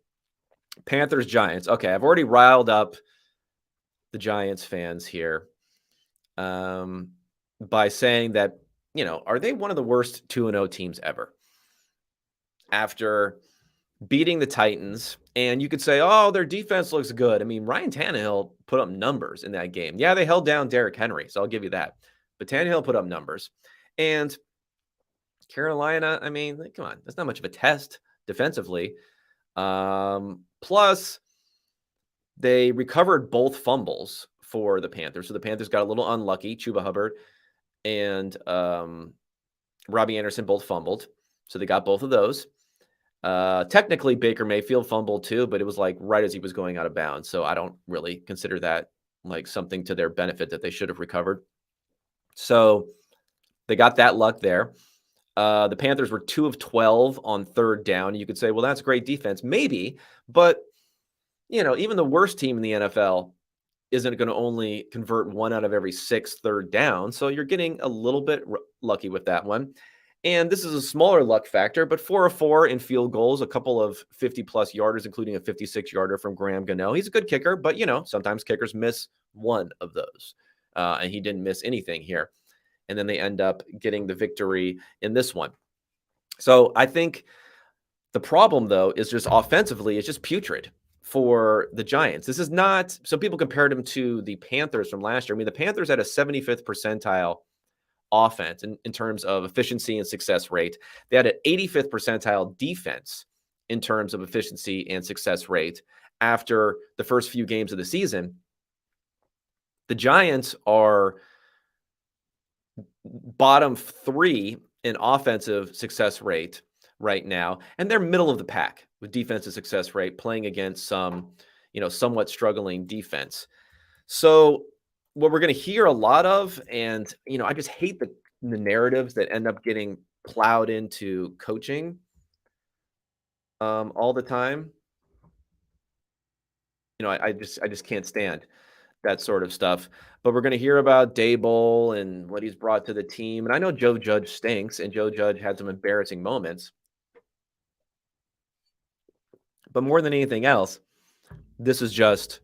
Panthers-Giants. Okay, I've already riled up the Giants fans here by saying that, are they one of the worst 2-0 teams ever? After beating the Titans, and you could say, oh, their defense looks good. I mean, Ryan Tannehill put up numbers in that game. Yeah, they held down Derrick Henry, so I'll give you that. But Tannehill put up numbers. And Carolina, I mean, come on, that's not much of a test defensively. Plus, they recovered both fumbles for the Panthers. So the Panthers got a little unlucky. Chuba Hubbard and Robbie Anderson both fumbled. So they got both of those. Technically, Baker Mayfield fumbled too, but it was like right as he was going out of bounds. So I don't really consider that like something to their benefit that they should have recovered. So they got that luck there. The Panthers were 2 of 12 on third down. You could say, well, that's great defense. Maybe, but even the worst team in the NFL isn't going to only convert 1 out of every 6 third down. So you're getting a little bit lucky with that one. And this is a smaller luck factor, but 4 of 4 in field goals, a couple of 50-plus yarders, including a 56-yarder from Graham Gano. He's a good kicker, but, sometimes kickers miss one of those. And he didn't miss anything here. And then they end up getting the victory in this one. So I think the problem, though, is just offensively, it's just putrid for the Giants. This is not, so people compared him to the Panthers from last year. I mean, the Panthers had a 75th percentile offense in terms of efficiency and success rate. They had an 85th percentile defense in terms of efficiency and success rate after the first few games of the season. The Giants are bottom 3 in offensive success rate right now, and they're middle of the pack with defensive success rate, playing against some, somewhat struggling defense. So what we're going to hear a lot of, and, I just hate the narratives that end up getting plowed into coaching all the time. I just can't stand that sort of stuff. But we're going to hear about Dable and what he's brought to the team. And I know Joe Judge stinks, and Joe Judge had some embarrassing moments. But more than anything else, this is just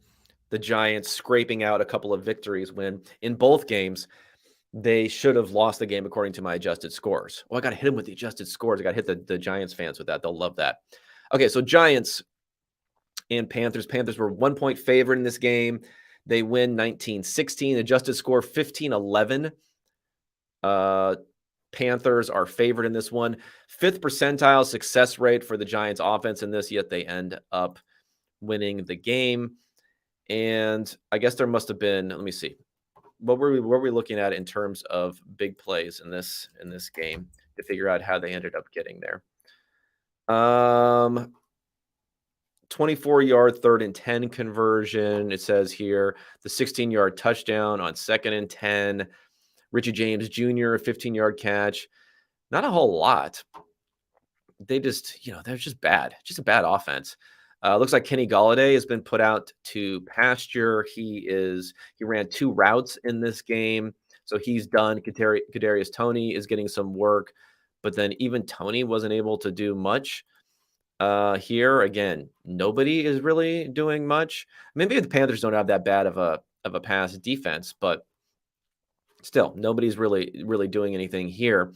the Giants scraping out a couple of victories when in both games they should have lost the game according to my adjusted scores. Oh, I got to hit them with the adjusted scores. I got to hit the Giants fans with that. They'll love that. Okay, so Giants and Panthers. Panthers were 1-point favorite in this game. They win 19-16. Adjusted score 15-11. Panthers are favored in this one. 5th percentile success rate for the Giants offense in this, yet they end up winning the game. And I guess there must have been, let me see. What were we looking at in terms of big plays in this game to figure out how they ended up getting there? 24-yard 3rd and 10 conversion. It says here the 16-yard touchdown on 2nd and 10. Richie James Jr., 15-yard catch. Not a whole lot. They just, they're just bad. Just a bad offense. Looks like Kenny Golladay has been put out to pasture. He ran 2 routes in this game, so he's done. Kadarius Toney is getting some work, but then even Toney wasn't able to do much. Here again, nobody is really doing much. Maybe the Panthers don't have that bad of a pass defense, but still, nobody's really doing anything here.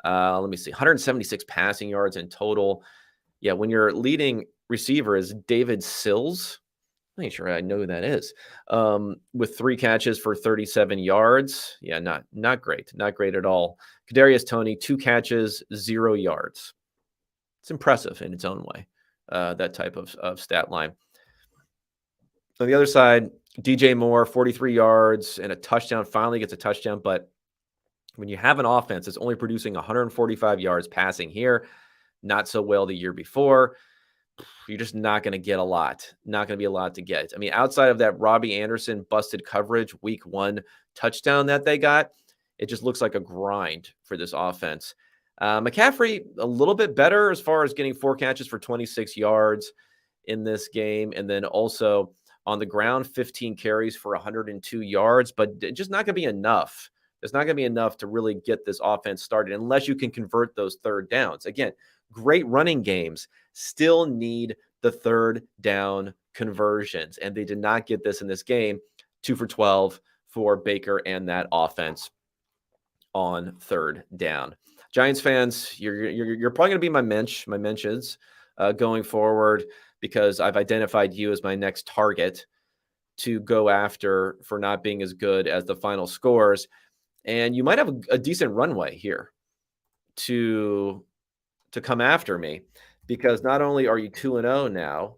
Let me see, 176 passing yards in total. Yeah, when your leading receiver is David Sills, I'm not sure I know who that is. With 3 catches for 37 yards. Yeah, not great. Not great at all. Kadarius Toney, 2 catches, 0 yards. It's impressive in its own way, that type of stat line. On the other side, DJ Moore, 43 yards and a touchdown, finally gets a touchdown. But when you have an offense that's only producing 145 yards passing here, not so well the year before, you're just not going to get a lot. Not going to be a lot to get. I mean, outside of that Robbie Anderson busted coverage week 1 touchdown that they got, it just looks like a grind for this offense. McCaffrey, a little bit better as far as getting 4 catches for 26 yards in this game. And then also on the ground, 15 carries for 102 yards, but just not going to be enough. It's not going to be enough to really get this offense started unless you can convert those third downs. Again, great running games still need the third down conversions, and they did not get this in this game. 2 for 12 for Baker and that offense on third down. Giants fans, you're probably going to be my mentions going forward, because I've identified you as my next target to go after for not being as good as the final scores. And you might have a decent runway here to come after me, because not only are you 2-0 now,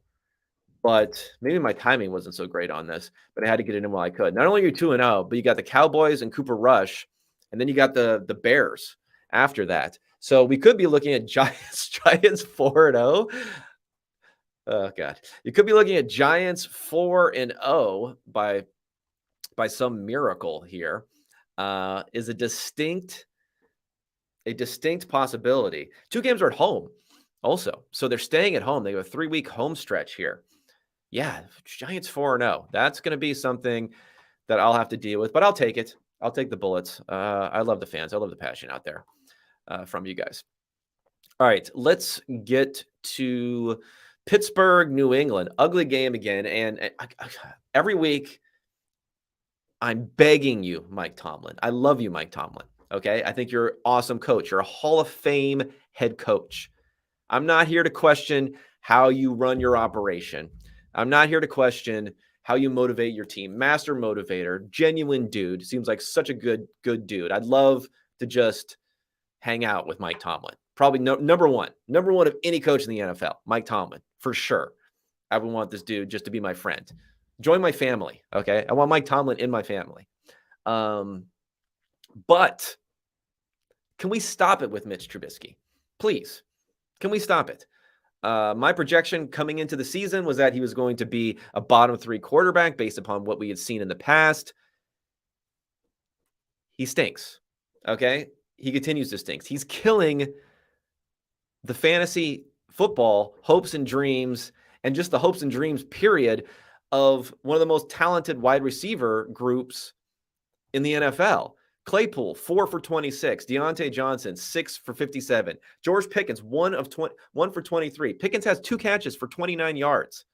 but maybe my timing wasn't so great on this, but I had to get it in while I could. Not only are you 2-0, but you got the Cowboys and Cooper Rush, and then you got the Bears after that. So we could be looking at Giants 4-0. Oh God, you could be looking at Giants 4-0 by some miracle here. Is a distinct possibility. 2 games are at home also, so they're staying at home. They have a 3-week home stretch here. Yeah, Giants 4-0. That's going to be something that I'll have to deal with, but I'll take it. I'll take the bullets. I love the fans. I love the passion out there from you guys. All right, let's get to Pittsburgh, New England. Ugly game again. And every week, I'm begging you, Mike Tomlin. I love you, Mike Tomlin. Okay? I think you're an awesome coach. You're a Hall of Fame head coach. I'm not here to question how you run your operation. I'm not here to question how you motivate your team. Master motivator, genuine dude. Seems like such a good dude. I'd love to just hang out with Mike Tomlin. Probably number one of any coach in the NFL, Mike Tomlin, for sure. I would want this dude just to be my friend. Join my family, okay? I want Mike Tomlin in my family. But can we stop it with Mitch Trubisky? Please, can we stop it? My projection coming into the season was that he was going to be a bottom 3 quarterback based upon what we had seen in the past. He stinks, okay? He continues to stink. He's killing the fantasy football hopes and dreams, and just the hopes and dreams, period, of one of the most talented wide receiver groups in the NFL. Claypool, 4 for 26. Deontay Johnson, 6 for 57. George Pickens, 1 for 23. Pickens has 2 catches for 29 yards.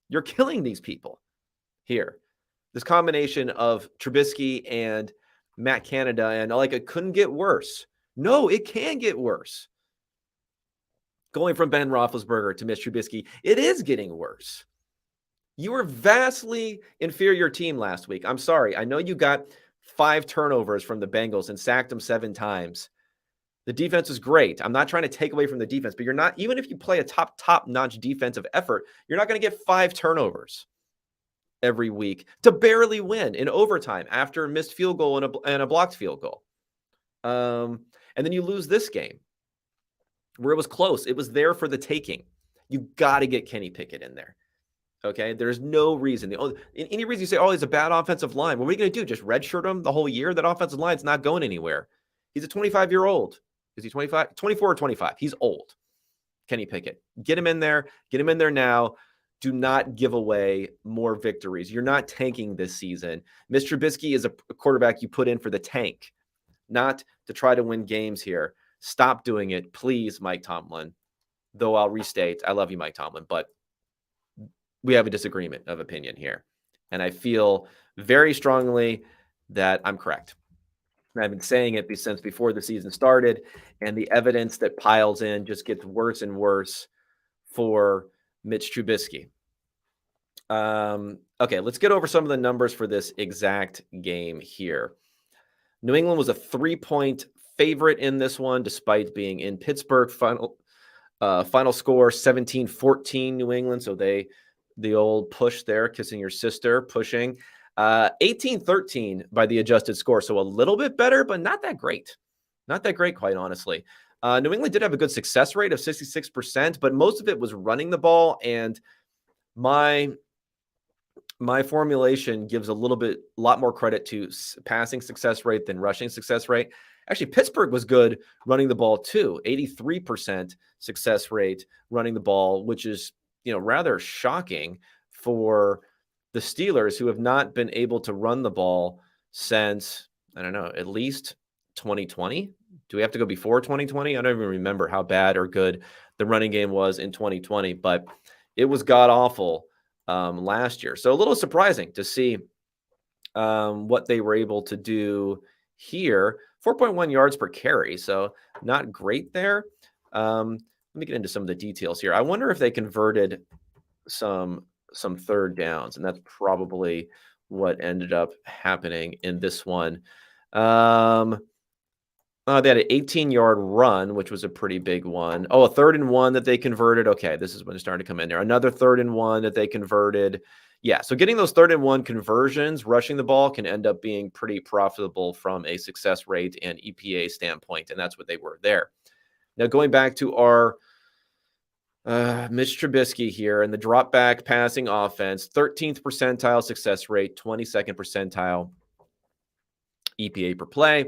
You're killing these people here. This combination of Trubisky and Matt Canada, and like, it couldn't get worse. No, it can get worse. Going from Ben Roethlisberger to Mitch Trubisky, it is getting worse. You were vastly inferior team last week. I'm sorry. I know you got 5 turnovers from the Bengals and sacked them 7 times. The defense is great. I'm not trying to take away from the defense, but you're not, even if you play a top-notch defensive effort, you're not going to get 5 turnovers every week to barely win in overtime after a missed field goal and a blocked field goal. And then you lose this game where it was close. It was there for the taking. You got to get Kenny Pickett in there. Okay, there's no reason. Any reason you say, oh, he's a bad offensive line. What are you going to do? Just redshirt him the whole year? That offensive line's not going anywhere. He's a 25-year-old. Is he 25? 24 or 25. He's old. Kenny Pickett. Get him in there. Get him in there now. Do not give away more victories. You're not tanking this season. Mr. Trubisky is a quarterback you put in for the tank, not to try to win games here. Stop doing it, please, Mike Tomlin. though I'll restate, I love you, Mike Tomlin, but we have a disagreement of opinion here. And I feel very strongly that I'm correct. And I've been saying it since before the season started, and the evidence that piles in just gets worse and worse for Mitch Trubisky. Okay, let's get over some of the numbers for this exact game here. New England was a 3-point favorite in this one, despite being in Pittsburgh. Final score 17-14 New England. So the old push there, kissing your sister, pushing. 18-13 by the adjusted score. So a little bit better, but not that great. Not that great, quite honestly. New England did have a good success rate of 66%, but most of it was running the ball. And my formulation gives a lot more credit to passing success rate than rushing success rate. Actually, Pittsburgh was good running the ball too, 83% success rate running the ball, which is, rather shocking for the Steelers, who have not been able to run the ball since, I don't know, at least 2020. Do we have to go before 2020? I don't even remember how bad or good the running game was in 2020, but it was god awful last year. So a little surprising to see what they were able to do here. 4.1 yards per carry, so not great there. Let me get into some of the details here. I wonder if they converted some third downs, and that's probably what ended up happening in this one. They had an 18-yard run, which was a pretty big one. Oh, a 3rd and 1 that they converted. Okay, this is when it's starting to come in there. Another 3rd and 1 that they converted. Yeah, so getting those 3rd and 1 conversions, rushing the ball, can end up being pretty profitable from a success rate and EPA standpoint, and that's what they were there. Now, going back to our Mitch Trubisky here and the drop back passing offense, 13th percentile success rate, 22nd percentile EPA per play.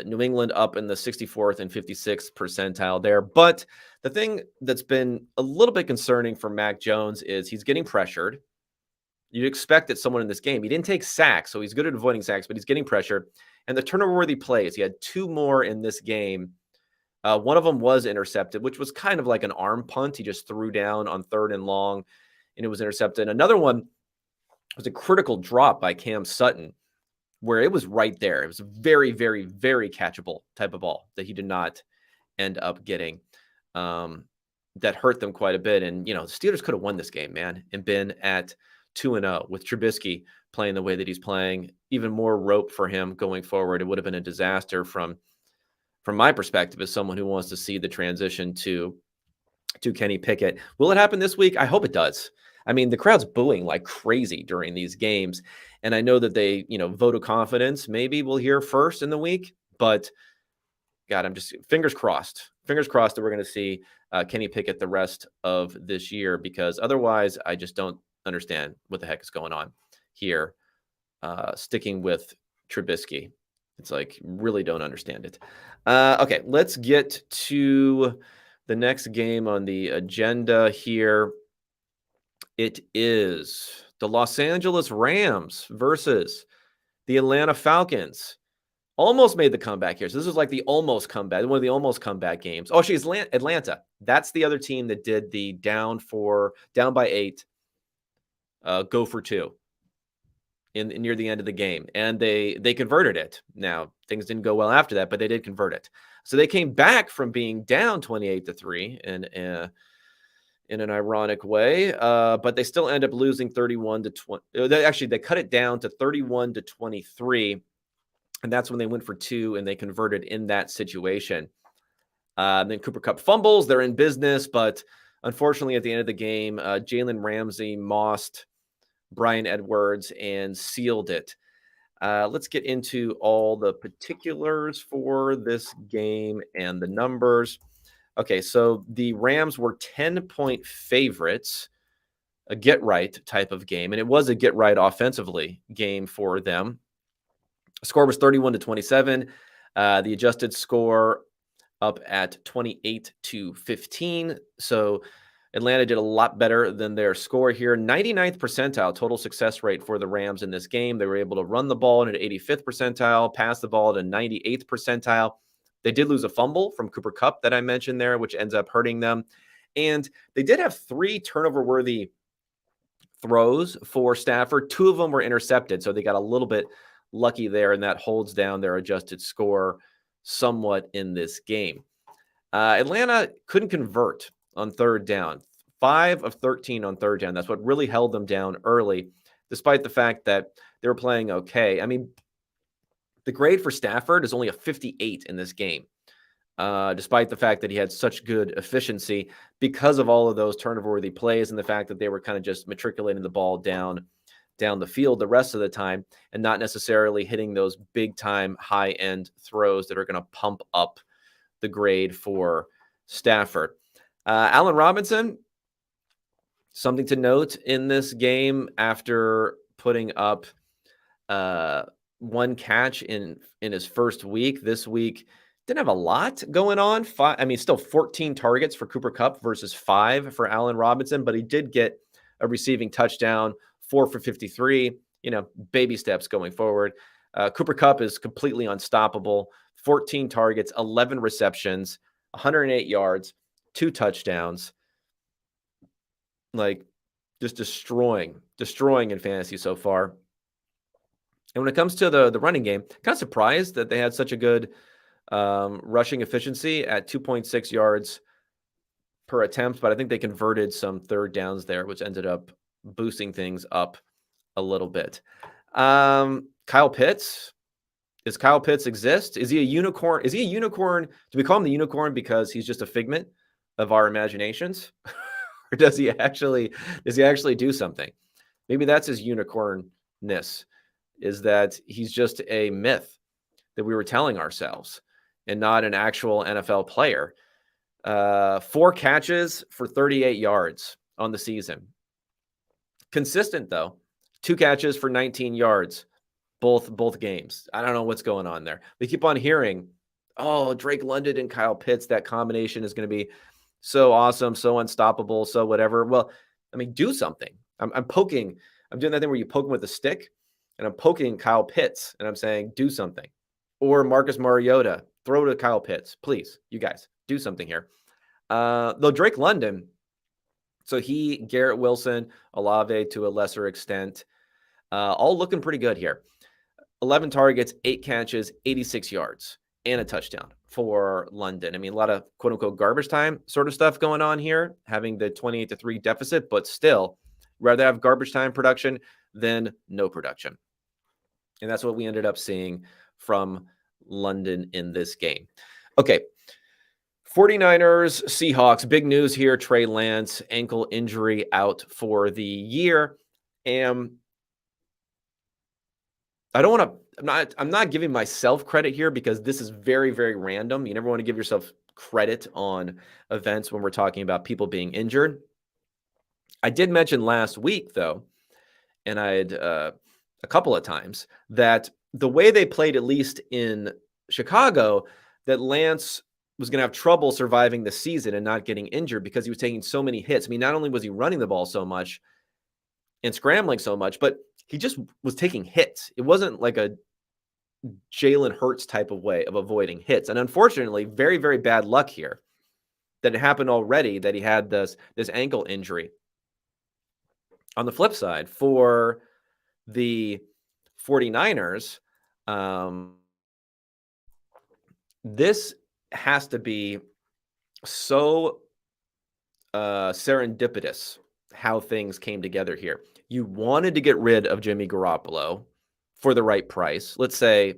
New England up in the 64th and 56th percentile there. But the thing that's been a little bit concerning for Mac Jones is he's getting pressured. You'd expect that someone in this game, he didn't take sacks, so he's good at avoiding sacks, but he's getting pressured. And the turnover-worthy plays, he had 2 more in this game. One of them was intercepted, which was kind of like an arm punt. He just threw down on 3rd and long, and it was intercepted. Another one was a critical drop by Cam Sutton, where it was right there. It was a very, very, very catchable type of ball that he did not end up getting. That hurt them quite a bit. And, the Steelers could have won this game, man, and been at 2-0 with Trubisky playing the way that he's playing. Even more rope for him going forward. It would have been a disaster from my perspective as someone who wants to see the transition to Kenny Pickett. Will it happen this week? I hope it does. I mean, the crowd's booing like crazy during these games. And I know that they, vote of confidence maybe we'll hear first in the week. But, God, I'm just fingers crossed that we're going to see Kenny Pickett the rest of this year, because otherwise I just don't understand what the heck is going on here. Sticking with Trubisky. It's like, really don't understand it. Okay, let's get to the next game on the agenda here. It is the Los Angeles Rams versus the Atlanta Falcons. Almost made the comeback here. So this is like the almost comeback, one of the almost comeback games. Oh, she's Atlanta. That's the other team that did the down by 8, go for 2 in near the end of the game. And they converted it. Now, things didn't go well after that, but they did convert it. So they came back from being down 28-3 in an ironic way, but they still end up losing 31-20. They cut it down to 31-23, and that's when they went for 2 and they converted in that situation. Then Cooper Kupp fumbles. They're in business, but unfortunately, at the end of the game, Jalen Ramsey mossed Bryan Edwards and sealed it. Let's get into all the particulars for this game and the numbers. Okay, so the Rams were 10-point favorites, a get-right type of game, and it was a get-right offensively game for them. The score was 31-27. The adjusted score up at 28-15. So Atlanta did a lot better than their score here. 99th percentile total success rate for the Rams in this game. They were able to run the ball at an 85th percentile, pass the ball at a 98th percentile. They did lose a fumble from Cooper Kupp that I mentioned there, which ends up hurting them. And they did have 3 turnover-worthy throws for Stafford. 2 of them were intercepted, so they got a little bit lucky there, and that holds down their adjusted score somewhat in this game. Atlanta couldn't convert on third down. 5 of 13 on third down. That's what really held them down early, despite the fact that they were playing okay. I mean, the grade for Stafford is only a 58 in this game, despite the fact that he had such good efficiency because of all of those turnover-worthy plays and the fact that they were kind of just matriculating the ball down the field the rest of the time and not necessarily hitting those big-time high-end throws that are going to pump up the grade for Stafford. Allen Robinson, something to note in this game after putting up 1 catch in his first week. This week didn't have a lot going on. Still 14 targets for Cooper Kupp versus 5 for Allen Robinson, but he did get a receiving touchdown, 4 for 53, baby steps going forward. Cooper Kupp is completely unstoppable. 14 targets, 11 receptions, 108 yards, 2 touchdowns. Like, just destroying in fantasy so far. And when it comes to the running game, kind of surprised that they had such a good rushing efficiency at 2.6 yards per attempt, but I think they converted some third downs there, which ended up boosting things up a little bit. Kyle Pitts. Does Kyle Pitts exist? Is he a unicorn? Is he a unicorn? Do we call him the unicorn because he's just a figment of our imaginations? Or does he actually do something? Maybe that's his unicornness, is that he's just a myth that we were telling ourselves and not an actual NFL player. 4 catches for 38 yards on the season. Consistent, though. 2 catches for 19 yards, both games. I don't know what's going on there. We keep on hearing, Drake London and Kyle Pitts, that combination is going to be so awesome, so unstoppable, so whatever. Well, do something. I'm doing that thing where you poke him with a stick, and I'm poking Kyle Pitts, and I'm saying, do something. Or Marcus Mariota, throw to Kyle Pitts. Please, you guys, do something here. Though Drake London, so Garrett Wilson, Olave to a lesser extent, all looking pretty good here. 11 targets, 8 catches, 86 yards, and a touchdown for London. A lot of quote-unquote garbage time sort of stuff going on here, having the 28-3 deficit, but still, rather have garbage time production than no production. And that's what we ended up seeing from London in this game. Okay, 49ers, Seahawks, big news here. Trey Lance, ankle injury, out for the year. And I'm not giving myself credit here because this is very, very random. You never want to give yourself credit on events when we're talking about people being injured. I did mention last week, though, and I had a couple of times, that the way they played, at least in Chicago, that Lance was going to have trouble surviving the season and not getting injured because he was taking so many hits. Not only was he running the ball so much and scrambling so much, but he just was taking hits. It wasn't like a Jalen Hurts type of way of avoiding hits. And unfortunately, very, very bad luck here that it happened already, that he had this ankle injury. On the flip side, for the 49ers, this has to be so serendipitous how things came together here. You wanted to get rid of Jimmy Garoppolo for the right price. Let's say,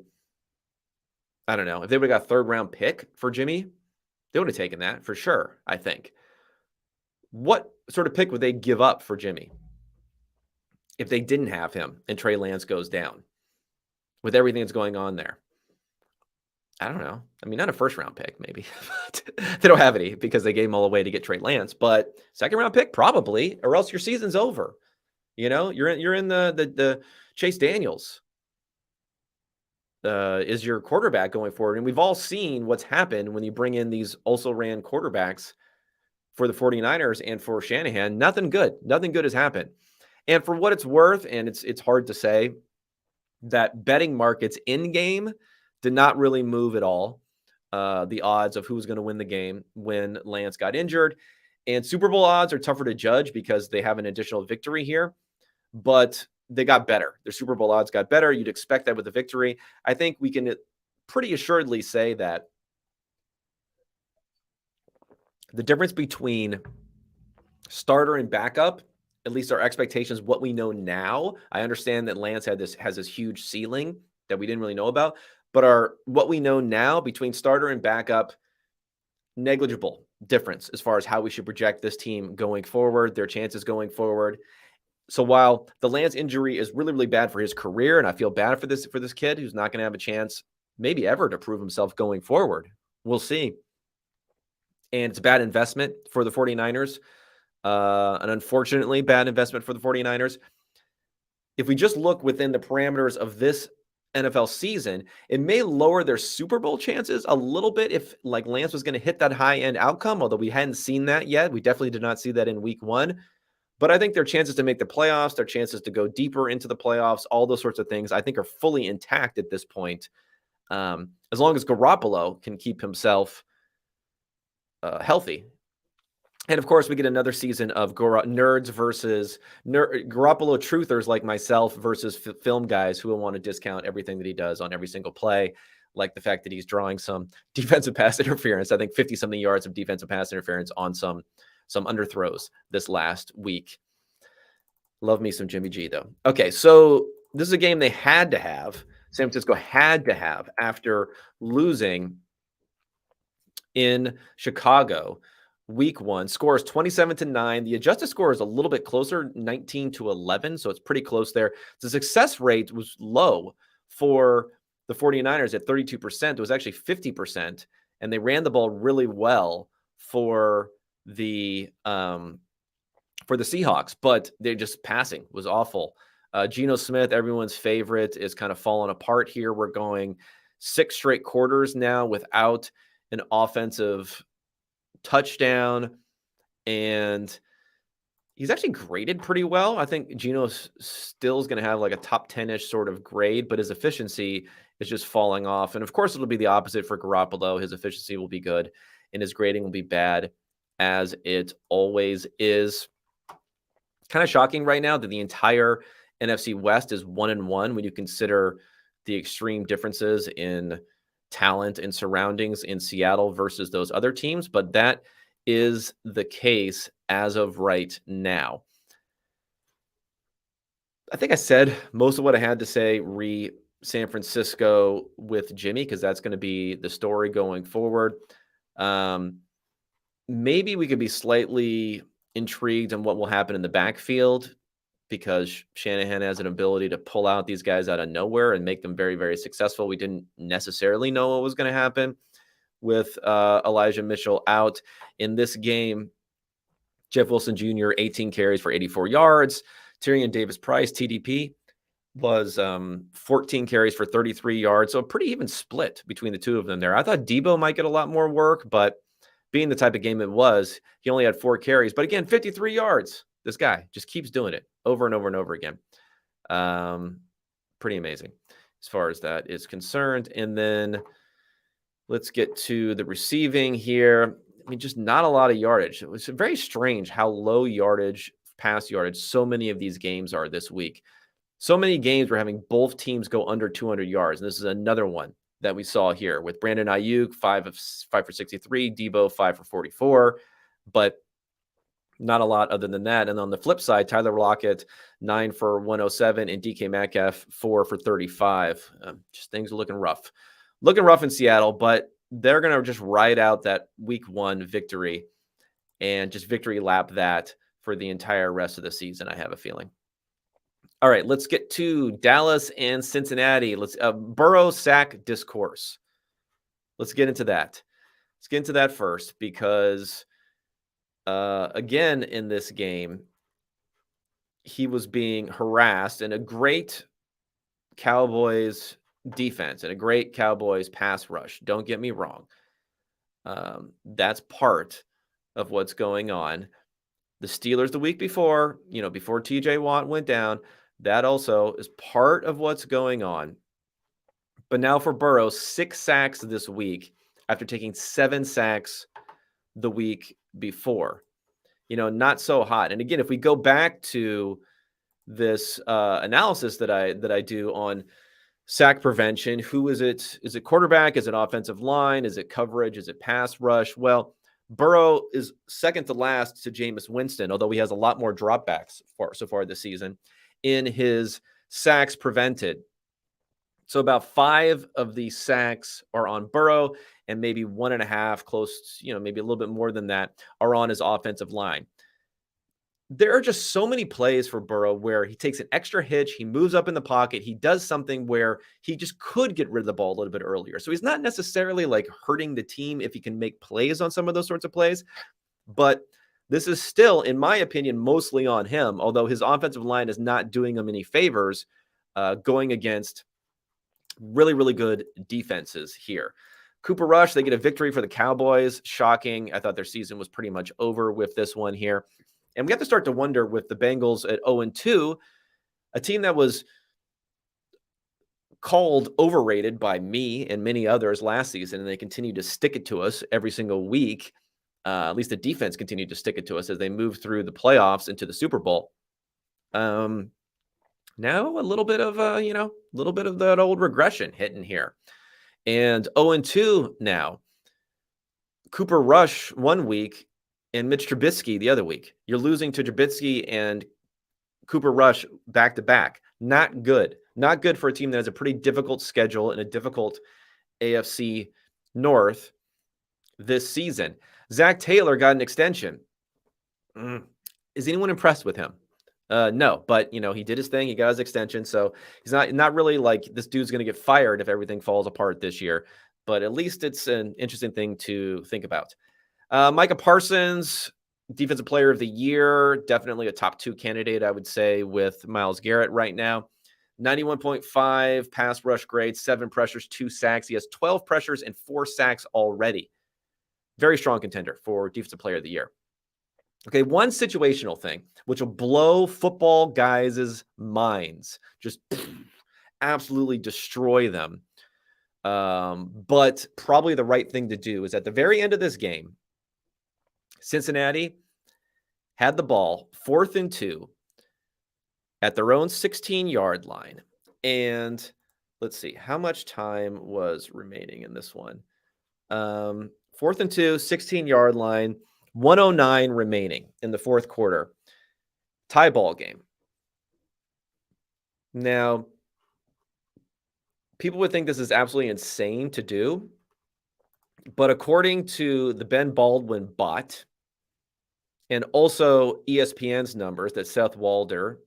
I don't know, if they would have got a 3rd-round pick for Jimmy, they would have taken that for sure, I think. What sort of pick would they give up for Jimmy if they didn't have him and Trey Lance goes down with everything that's going on there? I don't know. Not a 1st-round pick, maybe. They don't have any because they gave him all away to get Trey Lance. But 2nd-round pick, probably, or else your season's over. You're in the Chase Daniels is your quarterback going forward. And we've all seen what's happened when you bring in these also-ran quarterbacks for the 49ers and for Shanahan. Nothing good has happened. And for what it's worth, and it's hard to say, that betting markets in-game did not really move at all the odds of who's going to win the game when Lance got injured. And Super Bowl odds are tougher to judge because they have an additional victory here, but they got better. Their Super Bowl odds got better. You'd expect that with the victory. I think we can pretty assuredly say that the difference between starter and backup, at least our expectations, what we know now. I understand that Lance has this huge ceiling that we didn't really know about, but what we know now between starter and backup, negligible difference as far as how we should project this team going forward, their chances going forward. So while the Lance injury is really, really bad for his career, and I feel bad for this kid who's not going to have a chance maybe ever to prove himself going forward, we'll see. And it's a bad investment for the 49ers, an unfortunately bad investment for the 49ers. If we just look within the parameters of this NFL season, it may lower their Super Bowl chances a little bit if like Lance was going to hit that high-end outcome, although we hadn't seen that yet. We definitely did not see that in week one. But I think their chances to make the playoffs, their chances to go deeper into the playoffs, all those sorts of things, I think are fully intact at this point. As long as Garoppolo can keep himself healthy. And of course, we get another season of nerds versus Garoppolo truthers like myself versus film guys who will want to discount everything that he does on every single play, like the fact that he's drawing some defensive pass interference. I think 50-something yards of defensive pass interference on some underthrows this last week. Love me some Jimmy G, though. Okay, so this is a game they had to have. San Francisco had to have after losing in Chicago. Week one, score is 27-9. The adjusted score is a little bit closer, 19-11. So it's pretty close there. The success rate was low for the 49ers at 32%. It was actually 50%. And they ran the ball really well for the Seahawks, but they're just passing was awful. Geno Smith, everyone's favorite, is kind of falling apart here. We're going 6 straight quarters now without an offensive touchdown, and he's actually graded pretty well. I think Geno still is going to have like a top 10-ish sort of grade, but his efficiency is just falling off. And of course, it'll be the opposite for Garoppolo. His efficiency will be good, and his grading will be bad, as it always is. Kind of shocking right now that the entire NFC West is 1-1 when you consider the extreme differences in talent and surroundings in Seattle versus those other teams, but that is the case as of right now. I think I said most of what I had to say San Francisco with Jimmy, because that's going to be the story going forward. Maybe we could be slightly intrigued on what will happen in the backfield, because Shanahan has an ability to pull out these guys out of nowhere and make them very, very successful. We didn't necessarily know what was going to happen with Elijah Mitchell out in this game. Jeff Wilson Jr., 18 carries for 84 yards. Tyrion Davis-Price, TDP, was 14 carries for 33 yards. So a pretty even split between the two of them there. I thought Debo might get a lot more work, but being the type of game it was, he only had 4 carries. But again, 53 yards. This guy just keeps doing it over and over and over again. Pretty amazing as far as that is concerned. And then let's get to the receiving here. I mean, just not a lot of yardage. It was very strange how low yardage, pass yardage, so many of these games are this week. So many games we're having both teams go under 200 yards. And this is another one that we saw here with Brandon Ayuk, 5 for 63, Debo 5 for 44, but not a lot other than that. And on the flip side, Tyler Lockett, 9 for 107, and DK Metcalf, 4 for 35. Just things are looking rough. Looking rough in Seattle, but they're going to just ride out that week one victory and just victory lap that for the entire rest of the season, I have a feeling. All right, let's get to Dallas and Cincinnati. Let's Burrow sack discourse. Let's get into that. Let's get into that first, because again, in this game, he was being harassed, and a great Cowboys defense and a great Cowboys pass rush. Don't get me wrong. That's part of what's going on. The Steelers the week before, before TJ Watt went down, that also is part of what's going on. But now for Burrow, 6 sacks this week. after taking 7 sacks the week before. Not so hot. And again, if we go back to this analysis that I do on sack prevention, who is it? Is it quarterback? Is it offensive line? Is it coverage? Is it pass rush? Well, Burrow is second to last to Jameis Winston, although he has a lot more dropbacks so far this season in his sacks prevented. So about 5 of these sacks are on Burrow, and maybe 1.5, close, maybe a little bit more than that, are on his offensive line. There are just so many plays for Burrow where he takes an extra hitch, he moves up in the pocket, he does something where he just could get rid of the ball a little bit earlier. So he's not necessarily like hurting the team if he can make plays on some of those sorts of plays, but this is still, in my opinion, mostly on him, although his offensive line is not doing him any favors going against really, really good defenses here. Cooper Rush, they get a victory for the Cowboys. Shocking. I thought their season was pretty much over with this one here. And we have to start to wonder with the Bengals at 0-2, a team that was called overrated by me and many others last season, and they continue to stick it to us every single week. At least the defense continued to stick it to us as they moved through the playoffs into the Super Bowl. Now a little bit of that old regression hitting here. And 0-2 now. Cooper Rush one week and Mitch Trubisky the other week. You're losing to Trubisky and Cooper Rush back to back. Not good. Not good for a team that has a pretty difficult schedule and a difficult AFC North this season. Zach Taylor got an extension. Is anyone impressed with him? No, but he did his thing. He got his extension, so he's not really like this dude's going to get fired if everything falls apart this year. But at least it's an interesting thing to think about. Micah Parsons, Defensive Player of the Year, definitely a top 2 candidate, I would say, with Myles Garrett right now. 91.5 pass rush grade, 7 pressures, 2 sacks. He has 12 pressures and 4 sacks already. Very strong contender for Defensive Player of the Year. Okay, one situational thing, which will blow football guys' minds, just absolutely destroy them. But probably the right thing to do is at the very end of this game, Cincinnati had the ball 4th and 2 at their own 16-yard line. And let's see, how much time was remaining in this one? 4th and 2, 16-yard line, 109 remaining in the 4th quarter. Tie ball game. Now, people would think this is absolutely insane to do, but according to the Ben Baldwin bot and also ESPN's numbers that Seth Walder,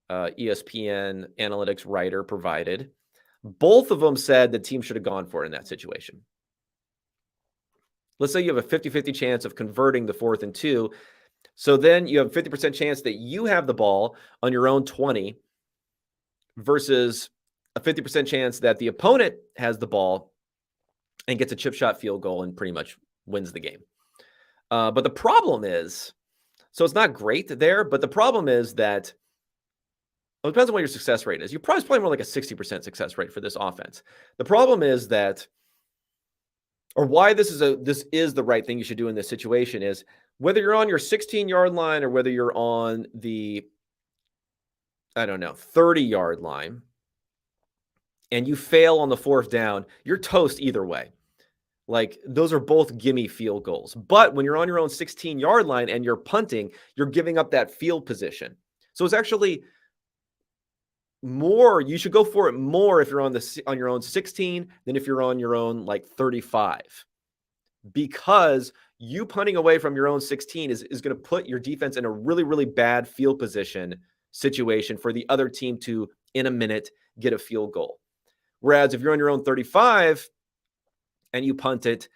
ESPN analytics writer, provided, both of them said the team should have gone for it in that situation. Let's say you have a 50-50 chance of converting the 4th and 2. So then you have a 50% chance that you have the ball on your own 20 versus a 50% chance that the opponent has the ball and gets a chip shot field goal and pretty much wins the game. But the problem is, so it's not great there, but the problem is that, well, it depends on what your success rate is. You're probably more like a 60% success rate for this offense. The problem is that, or why this is the right thing you should do in this situation, is whether you're on your 16-yard line or whether you're on the, 30-yard line, and you fail on the 4th down, you're toast either way. Like, those are both gimme field goals. But when you're on your own 16-yard line and you're punting, you're giving up that field position. So it's actually more, you should go for it more if you're on your own 16 than if you're on your own 35. Because you punting away from your own 16 is going to put your defense in a really, really bad field position situation for the other team to, in a minute, get a field goal. Whereas if you're on your own 35 and you punt it,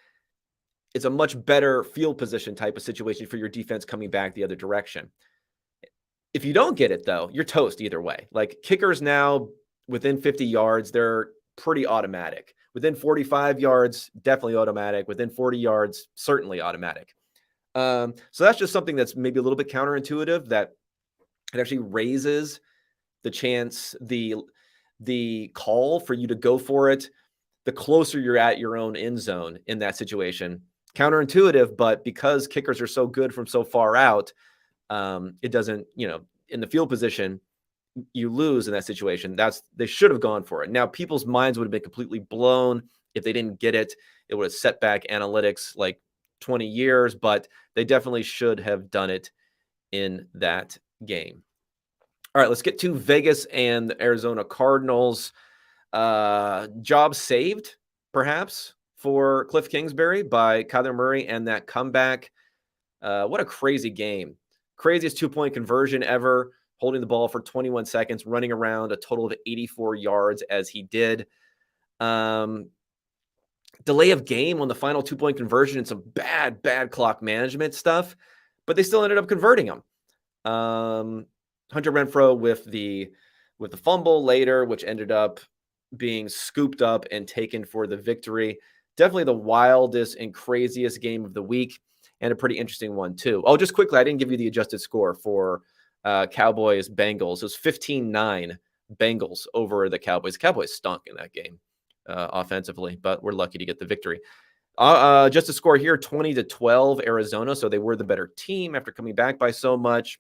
it's a much better field position type of situation for your defense coming back the other direction. If you don't get it, though, you're toast either way. Like, kickers now within 50 yards, they're pretty automatic. Within 45 yards, definitely automatic. Within 40 yards, certainly automatic. So that's just something that's maybe a little bit counterintuitive, that it actually raises the chance, the call for you to go for it the closer you're at your own end zone in that situation. Counterintuitive, but because kickers are so good from so far out, it doesn't, in the field position, you lose in that situation. They should have gone for it. Now, people's minds would have been completely blown if they didn't get it. It would have set back analytics like 20 years, but they definitely should have done it in that game. All right, let's get to Vegas and the Arizona Cardinals. Job saved, perhaps, for Cliff Kingsbury by Kyler Murray and that comeback. What a crazy game. Craziest two-point conversion ever, holding the ball for 21 seconds, running around a total of 84 yards as he did. Delay of game on the final two-point conversion and some bad clock management stuff, but they still ended up converting them. Hunter Renfrow with the fumble later, which ended up being scooped up and taken for the victory. Definitely the wildest and craziest game of the week, and a pretty interesting one too. Oh, just quickly, I didn't give you the adjusted score for Cowboys-Bengals. It was 15-9 Bengals over the Cowboys. The Cowboys stunk in that game offensively, but we're lucky to get the victory. Just a score here, 20-12 Arizona. So they were the better team after coming back by so much.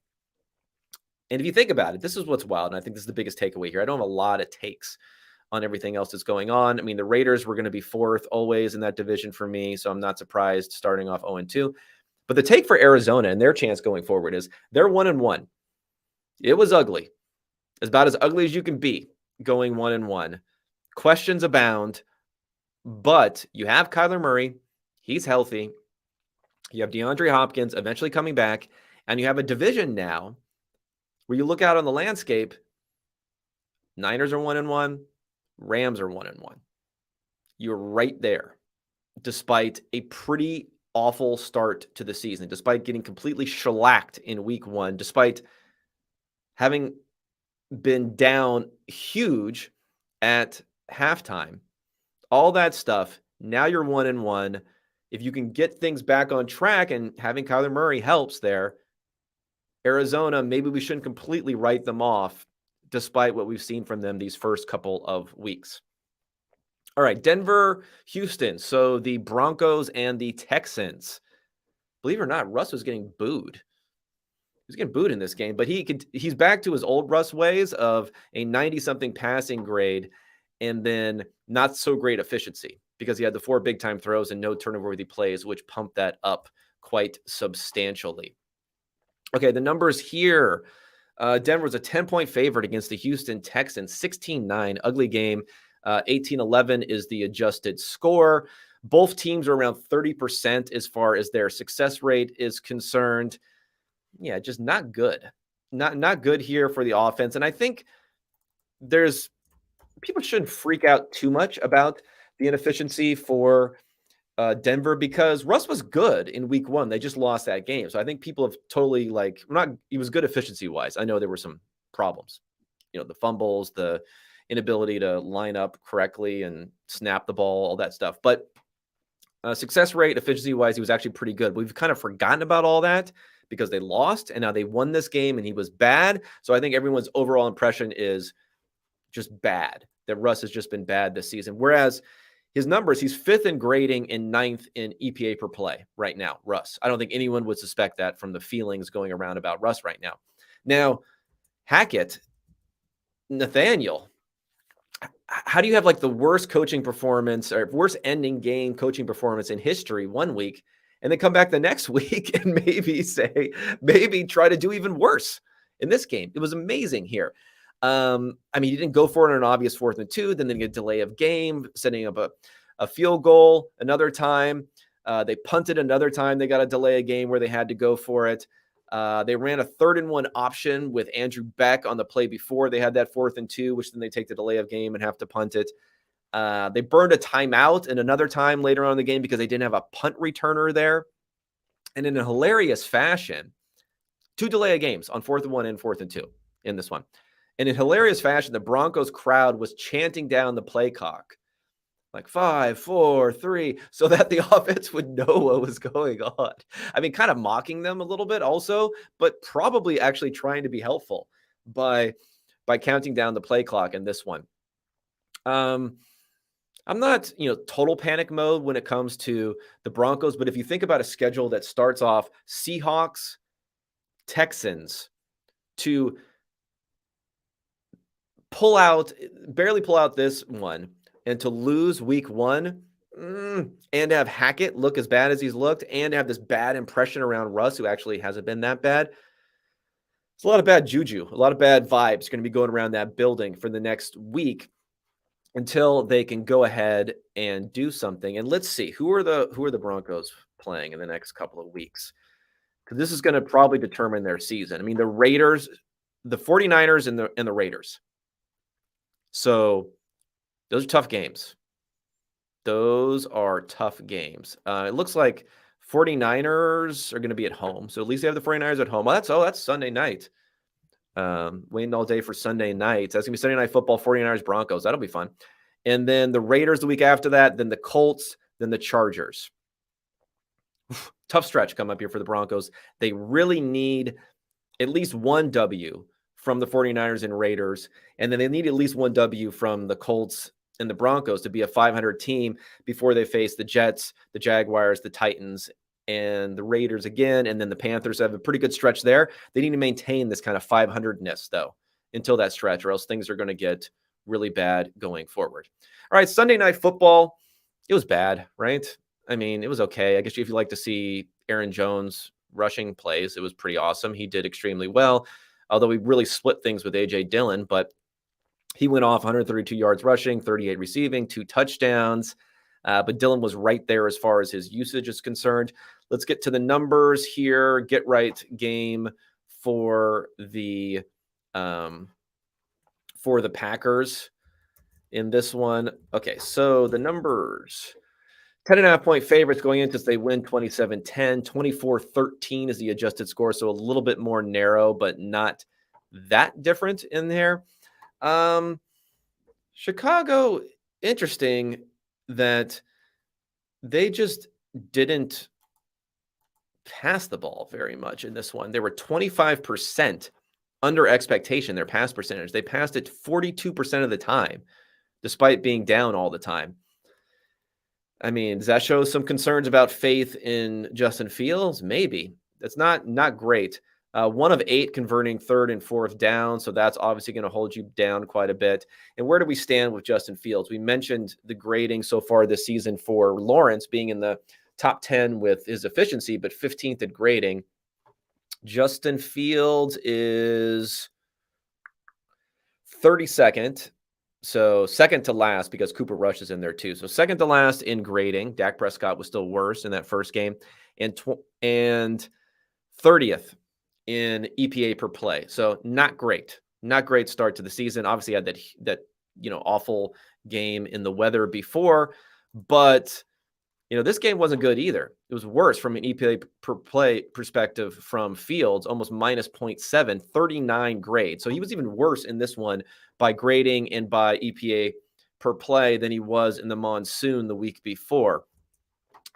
And if you think about it, this is what's wild. And I think this is the biggest takeaway here. I don't have a lot of takes on everything else that's going on. I mean, the Raiders were going to be fourth always in that division for me, so I'm not surprised starting off 0-2. But the take for Arizona and their chance going forward is they're 1-1. It was ugly. About as ugly as you can be going 1-1. Questions abound, but you have Kyler Murray. He's healthy. You have DeAndre Hopkins eventually coming back, and you have a division now where you look out on the landscape. Niners are 1-1. Rams are 1-1. You're right there, despite a pretty awful start to the season, despite getting completely shellacked in week 1, despite having been down huge at halftime. All that stuff. Now you're 1-1. If you can get things back on track, and having Kyler Murray helps there, Arizona, maybe we shouldn't completely write them off despite what we've seen from them these first couple of weeks. All right, Denver, Houston. So the Broncos and the Texans. Believe it or not, Russ was getting booed. He was getting booed in this game, but he's back to his old Russ ways of a 90-something passing grade and then not so great efficiency because he had the 4 big-time throws and no turnover-worthy plays, which pumped that up quite substantially. Okay, the numbers here. Denver's a 10-point favorite against the Houston Texans, 16-9, ugly game. 18-11 is the adjusted score. Both teams are around 30% as far as their success rate is concerned. Yeah, just not good. Not good here for the offense. And I think people shouldn't freak out too much about the inefficiency for Denver because Russ was good in week 1. They just lost that game. So I think people have totally he was good efficiency wise. I know there were some problems, the fumbles, the inability to line up correctly and snap the ball, all that stuff. But success rate, efficiency wise, he was actually pretty good. We've kind of forgotten about all that because they lost and now they won this game and he was bad. So I think everyone's overall impression is just bad, that Russ has just been bad this season. Whereas his numbers, he's 5th in grading and 9th in EPA per play right now, Russ. I don't think anyone would suspect that from the feelings going around about Russ right now. Now, Hackett, Nathaniel, how do you have the worst coaching performance or worst ending game coaching performance in history one week and then come back the next week and maybe try to do even worse in this game? It was amazing here. He didn't go for it on an obvious 4th and 2, then they get a delay of game, setting up a field goal another time. They punted another time. They got a delay of game where they had to go for it. They ran a 3rd and 1 option with Andrew Beck on the play before they had that 4th and 2, which then they take the delay of game and have to punt it. They burned a timeout and another time later on in the game because they didn't have a punt returner there. And in a hilarious fashion, 2 delay of games on 4th and 1 and 4th and 2 in this one. And in hilarious fashion, the Broncos crowd was chanting down the play clock, 5, 4, 3, so that the offense would know what was going on. Kind of mocking them a little bit also, but probably actually trying to be helpful by counting down the play clock in this one. I'm not, total panic mode when it comes to the Broncos, but if you think about a schedule that starts off Seahawks, Texans, to barely pull out this one, and to lose week one, and to have Hackett look as bad as he's looked, and to have this bad impression around Russ, who actually hasn't been that bad. It's a lot of bad juju, a lot of bad vibes going to be going around that building for the next week until they can go ahead and do something. And let's see, who are the Broncos playing in the next couple of weeks? Because this is going to probably determine their season. I mean, the Raiders, the 49ers, and the Raiders. So those are tough games. Those are tough games. It looks like 49ers are going to be at home. So at least they have the 49ers at home. That's Sunday night. Waiting all day for Sunday night. That's going to be Sunday Night Football, 49ers, Broncos. That'll be fun. And then the Raiders the week after that, then the Colts, then the Chargers. Tough stretch come up here for the Broncos. They really need at least one W from the 49ers and Raiders, and then they need at least one W from the Colts and the Broncos to be a 500 team before they face the Jets, the Jaguars, the Titans, and the Raiders again, and then the Panthers have a pretty good stretch there. They need to maintain this kind of 500-ness, though, until that stretch, or else things are going to get really bad going forward. All right, Sunday Night Football, it was bad, right? I mean, it was okay. I guess if you like to see Aaron Jones rushing plays, it was pretty awesome. He did extremely well, although he really split things with A.J. Dillon, but he went off 132 yards rushing, 38 receiving, 2 touchdowns. But Dillon was right there as far as his usage is concerned. Let's get to the numbers here. Get right game for the Packers in this one. Okay, so the numbers. 10.5-point favorites going in because they win 27-10. 24-13 is the adjusted score, so a little bit more narrow, but not that different in there. Chicago, interesting that they just didn't pass the ball very much in this one. They were 25% under expectation, their pass percentage. They passed it 42% of the time, despite being down all the time. I mean, does that show some concerns about faith in Justin Fields? Maybe. That's not great. 1 of 8 converting 3rd and 4th down, so that's obviously going to hold you down quite a bit. And where do we stand with Justin Fields? We mentioned the grading so far this season for Lawrence being in the top 10 with his efficiency, but 15th at grading. Justin Fields is 32nd. So second to last because Cooper Rush is in there too. So second to last in grading. Dak Prescott was still worse in that first game. And 30th in EPA per play. So not great. Not great start to the season. Obviously had that awful game in the weather before. But, this game wasn't good either. It was worse from an EPA per play perspective from Fields, almost minus 0.7, 39 grade. So he was even worse in this one by grading and by EPA per play than he was in the monsoon the week before.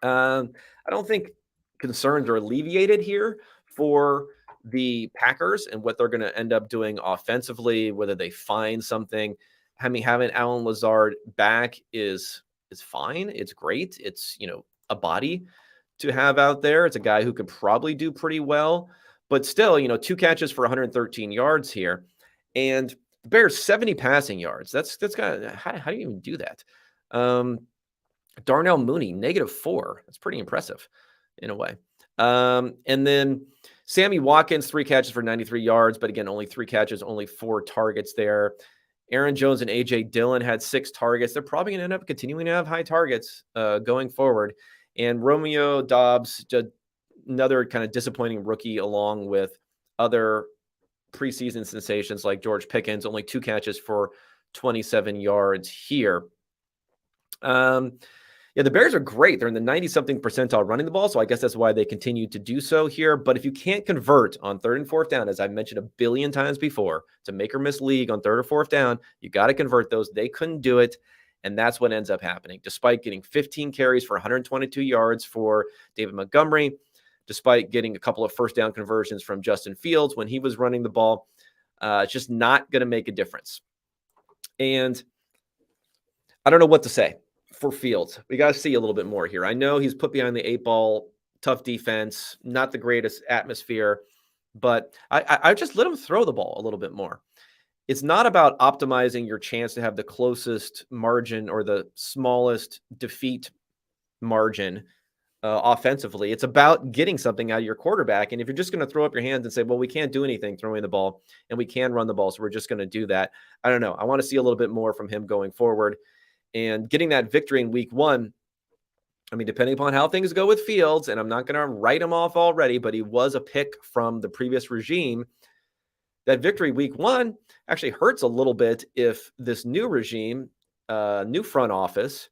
I don't think concerns are alleviated here for the Packers and what they're going to end up doing offensively, whether they find something. I mean, having Alan Lazard back is fine. It's great. It's, a body to have out there. It's a guy who could probably do pretty well, but still, 2 catches for 113 yards here. And the Bears 70 passing yards. That's kind of, how do you even do that? Darnell Mooney, -4. That's pretty impressive in a way. And then Sammy Watkins, 3 catches for 93 yards, but again, only 3 catches, only 4 targets there. Aaron Jones and A.J. Dillon had 6 targets. They're probably going to end up continuing to have high targets going forward. And Romeo Doubs, another kind of disappointing rookie, along with other preseason sensations like George Pickens, only 2 catches for 27 yards here. The Bears are great. They're in the 90-something percentile running the ball, so I guess that's why they continue to do so here. But if you can't convert on 3rd and 4th down, as I've mentioned a billion times before, it's a make-or-miss league on 3rd or 4th down. You got to convert those. They couldn't do it, and that's what ends up happening. Despite getting 15 carries for 122 yards for David Montgomery, despite getting a couple of first down conversions from Justin Fields when he was running the ball, it's just not going to make a difference. And I don't know what to say. for Fields. We got to see a little bit more here. I know he's put behind the 8-ball, tough defense, not the greatest atmosphere, but I just let him throw the ball a little bit more. It's not about optimizing your chance to have the closest margin or the smallest defeat margin offensively. It's about getting something out of your quarterback. And if you're just going to throw up your hands and say, well, we can't do anything throwing the ball and we can run the ball, so we're just going to do that. I don't know. I want to see a little bit more from him going forward. And getting that victory in week 1, I mean, depending upon how things go with Fields, and I'm not going to write him off already, but he was a pick from the previous regime. That victory week 1 actually hurts a little bit if this new regime, new front office,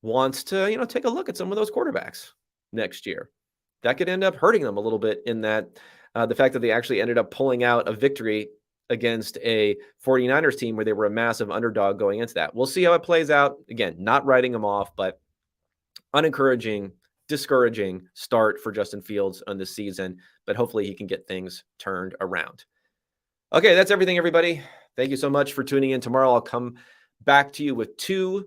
wants to, take a look at some of those quarterbacks next year. That could end up hurting them a little bit in that the fact that they actually ended up pulling out a victory against a 49ers team where they were a massive underdog going into that. We'll see how it plays out. Again, not writing them off, but unencouraging, discouraging start for Justin Fields on this season, but hopefully he can get things turned around. Okay, that's everything, everybody. Thank you so much for tuning in. Tomorrow I'll come back to you with two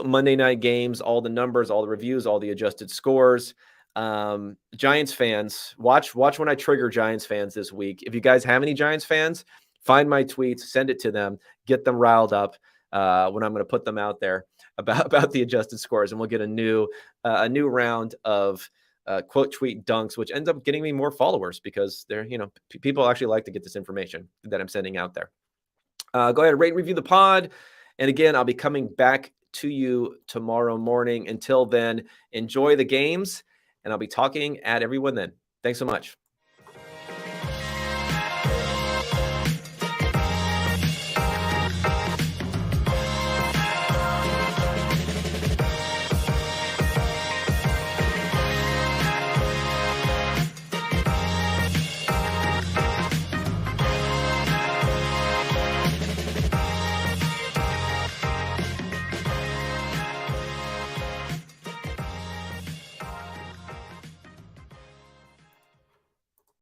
Monday night games, all the numbers, all the reviews, all the adjusted scores. Giants fans, watch when I trigger Giants fans this week. If you guys have any Giants fans, find my tweets, send it to them, get them riled up when I'm going to put them out there about the adjusted scores, and we'll get a new round of quote tweet dunks, which ends up getting me more followers because they're, people actually like to get this information that I'm sending out there. Go ahead and rate and review the pod. And again, I'll be coming back to you tomorrow morning. Until then, enjoy the games, and I'll be talking at everyone then. Thanks so much.